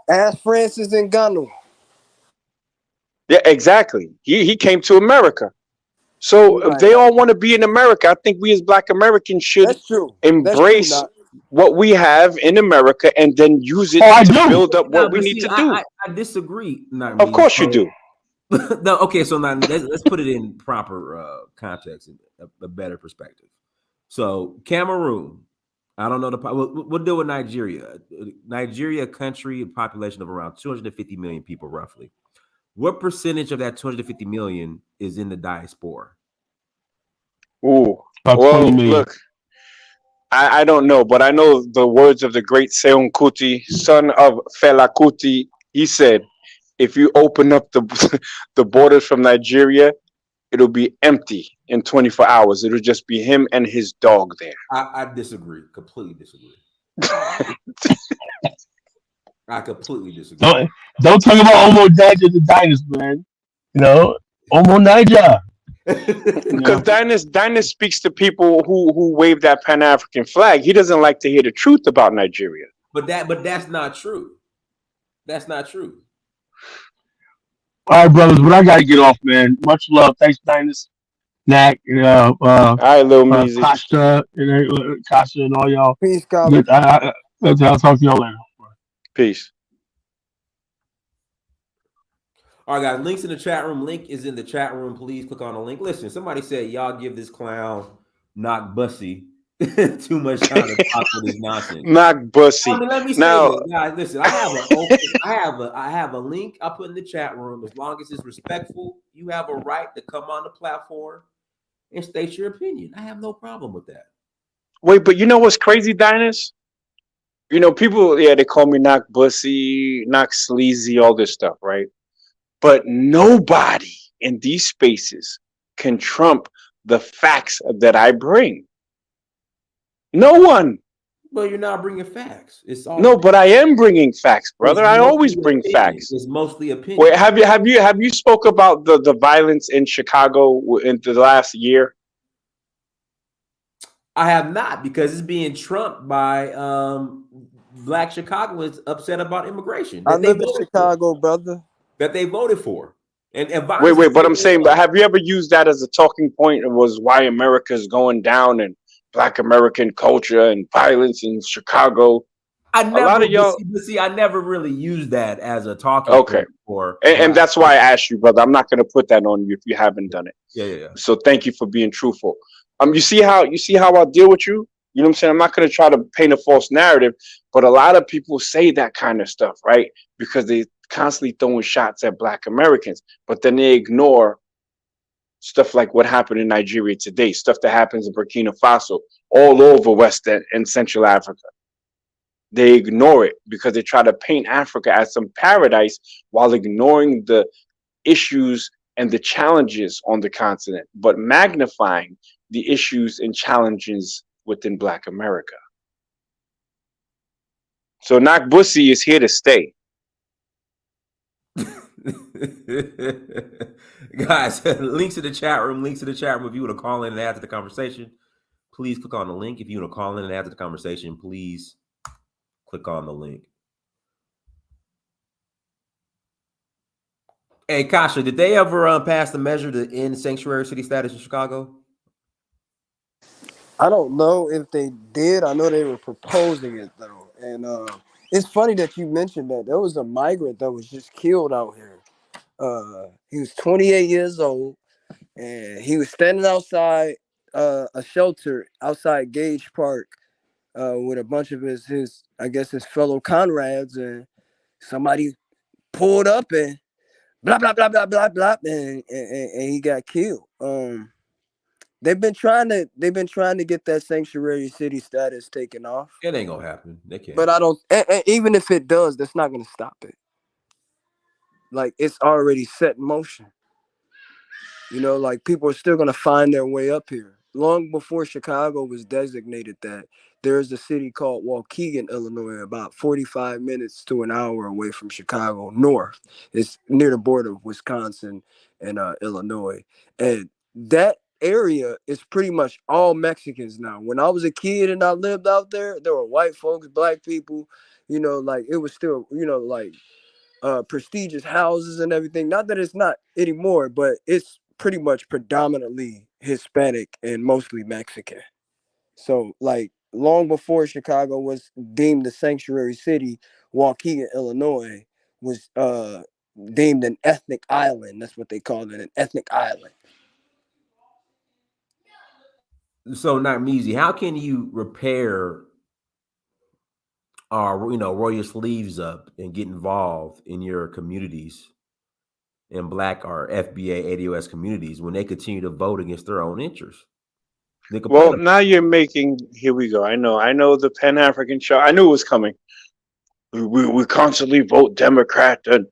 Ask Francis Ngannou. Yeah, exactly. He came to America. So if they all want to be in America, I think we as Black Americans should embrace what we have in America and then use it to build up what we need to do. I disagree. Of course you do. No, okay, so now let's put it in proper context, a better perspective. So Cameroon, I don't know we'll deal with Nigeria. Nigeria, a country, a population of around 250 million people, roughly. What percentage of that 250 million is in the diaspora? Ooh, well, look, I don't know, but I know the words of the great Seun Kuti, son of Fela Kuti. He said, if you open up the borders from Nigeria, it'll be empty in 24 hours. It'll just be him and his dog there. I disagree. Completely disagree. I completely disagree. Don't talk about Omo Niger the Dynast, man. Omo Niger. Because Dynast speaks to people who wave that Pan-African flag. He doesn't like to hear the truth about Nigeria. But that's not true. That's not true. All right, brothers, but I gotta get off, man. Much love. Thanks, Dynast. Knack, all right, Lil Meezy. Kasha, Kasha, and all y'all. Peace, Colin. I'll talk to y'all later. Peace. All right, guys. Links in the chat room. Link is in the chat room. Please click on the link. Listen, somebody said y'all give this clown Knock Bussy too much time to talk with this nonsense. Knock Bussy. Let me say this, guys. Listen, I have a link I put in the chat room. As long as it's respectful, you have a right to come on the platform and state your opinion. I have no problem with that. Wait, but you know what's crazy, Dynast? People, they call me Knock Bussy, Knock Sleazy, all this stuff, right? But nobody in these spaces can trump the facts that I bring. No one. Well, you're not bringing facts. It's all no, but I am bringing facts, brother. I always bring facts. It's mostly opinion. Wait, have you spoke about the violence in Chicago in the last year? I have not, because it's being trumped by Black Chicagoans upset about immigration. I live in Chicago, brother. That they voted for. And wait, but I'm saying, but have you ever used that as a talking point? It was why America is going down and Black American culture and violence in Chicago. I never really used that as a talking point for. And that's why I asked you, brother. I'm not going to put that on you if you haven't done it. Yeah. So thank you for being truthful. You see how I deal with you? You know what I'm saying? I'm not going to try to paint a false narrative, but a lot of people say that kind of stuff, right? Because they constantly throwing shots at Black Americans, but then they ignore stuff like what happened in Nigeria today, stuff that happens in Burkina Faso, all over West and Central Africa. They ignore it because they try to paint Africa as some paradise while ignoring the issues and the challenges on the continent, but magnifying the issues and challenges within Black America. So Nakbusi is here to stay. Guys, links to the chat room. If you want to call in and add to the conversation, please click on the link. If you want to call in and add to the conversation, please click on the link. Hey, Kasha, did they ever pass the measure to end sanctuary city status in Chicago? I don't know if they did. I know they were proposing it though, and it's funny that you mentioned that. There was a migrant that was just killed out here. He was 28 years old, and he was standing outside a shelter outside Gage Park with a bunch of his I guess his fellow comrades, and somebody pulled up and blah blah blah blah blah blah, and he got killed. They've been trying to get that sanctuary city status taken off. It ain't gonna happen. They can't. But I don't. Even if it does, that's not gonna stop it. Like, it's already set in motion. You know, like, people are still gonna find their way up here. Long before Chicago was designated that, there's a city called Waukegan, Illinois, about 45 minutes to an hour away from Chicago, north. It's near the border of Wisconsin and Illinois. And that area is pretty much all Mexicans now. When I was a kid and I lived out there were white folks, Black people, you know, like, it was still, you know, like, prestigious houses and everything. Not that it's not anymore, but it's pretty much predominantly Hispanic and mostly Mexican. So, like, long before Chicago was deemed a sanctuary city, Waukegan, Illinois was deemed an ethnic island. That's what they called it, an ethnic island. So, Nakmeezy, how can you repair or, you know, roll your sleeves up and get involved in your communities in Black or FBA ADOS communities when they continue to vote against their own interests? Well, now you're making, here we go. I know the Pan-African show. I knew it was coming. We constantly vote Democrat and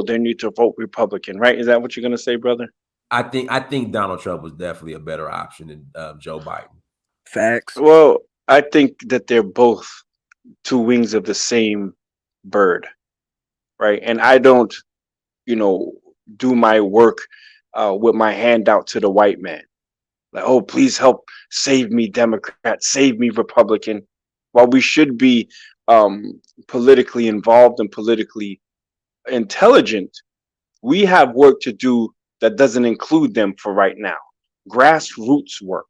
they need to vote Republican, right? Is that what you're going to say, brother? I think Donald Trump was definitely a better option than Joe Biden. Facts. Well, I think that they're both two wings of the same bird, right? And I don't, you know, do my work with my hand out to the white man. Like, oh, please help save me, Democrat, save me, Republican. While we should be politically involved and politically intelligent, we have work to do that doesn't include them for right now. Grassroots work.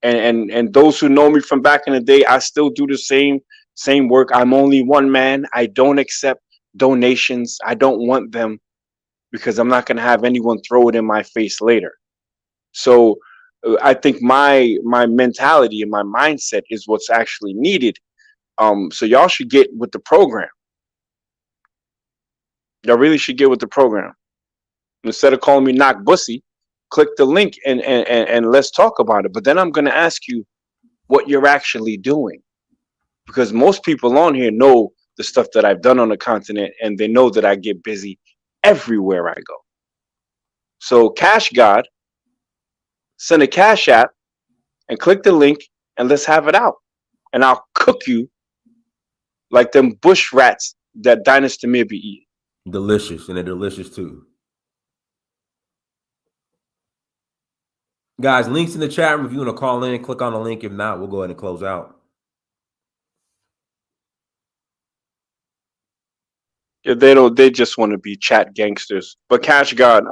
And those who know me from back in the day, I still do the same work. I'm only one man. I don't accept donations. I don't want them because I'm not going to have anyone throw it in my face later. So I think my mentality and my mindset is what's actually needed. So y'all should get with the program. Y'all really should get with the program. Instead of calling me Knock Bussy, click the link and let's talk about it. But then I'm going to ask you what you're actually doing, because most people on here know the stuff that I've done on the continent, and they know that I get busy everywhere I go. So Cash God, send a Cash App and click the link and let's have it out. And I'll cook you like them bush rats that Dynasty may be eating. Delicious, and they're delicious too. Guys, links in the chat room if you want to call in, click on the link. If not, we'll go ahead and close out. Yeah, they just want to be chat gangsters. But Cash God,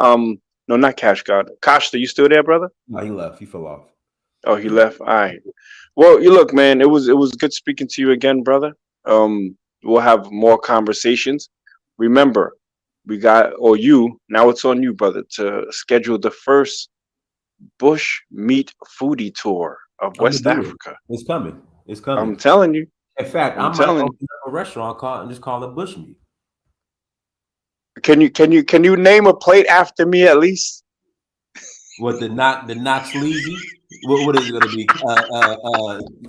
no, not Cash God. Kosh, are you still there, brother? No, he left. He fell off. Oh, he left. All right. Well, you look, man, it was good speaking to you again, brother. We'll have more conversations. Remember, now it's on you, brother, to schedule the first Bushmeat foodie tour of West gonna do it. Africa. It's coming. It's coming. I'm telling you. In fact, I I'm might telling open up a restaurant and just call it Bushmeat. Can you name a plate after me at least? What the knock sleazy? What is it gonna be?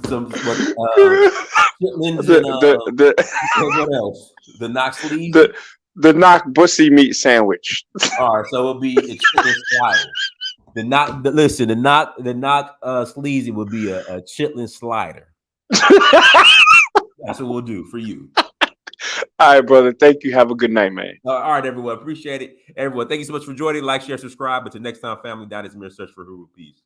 Some chitlins and what else? The knock sleazy. The knock bussy meat sandwich. All right, so it'll be a chitlin slider. The knock sleazy would be a chitlin slider. That's what we'll do for you. All right, brother. Thank you. Have a good night, man. All right, everyone. Appreciate it. Everyone, thank you so much for joining. Like, share, subscribe. Until next time, family, that is Amir. Search for Huru. Peace.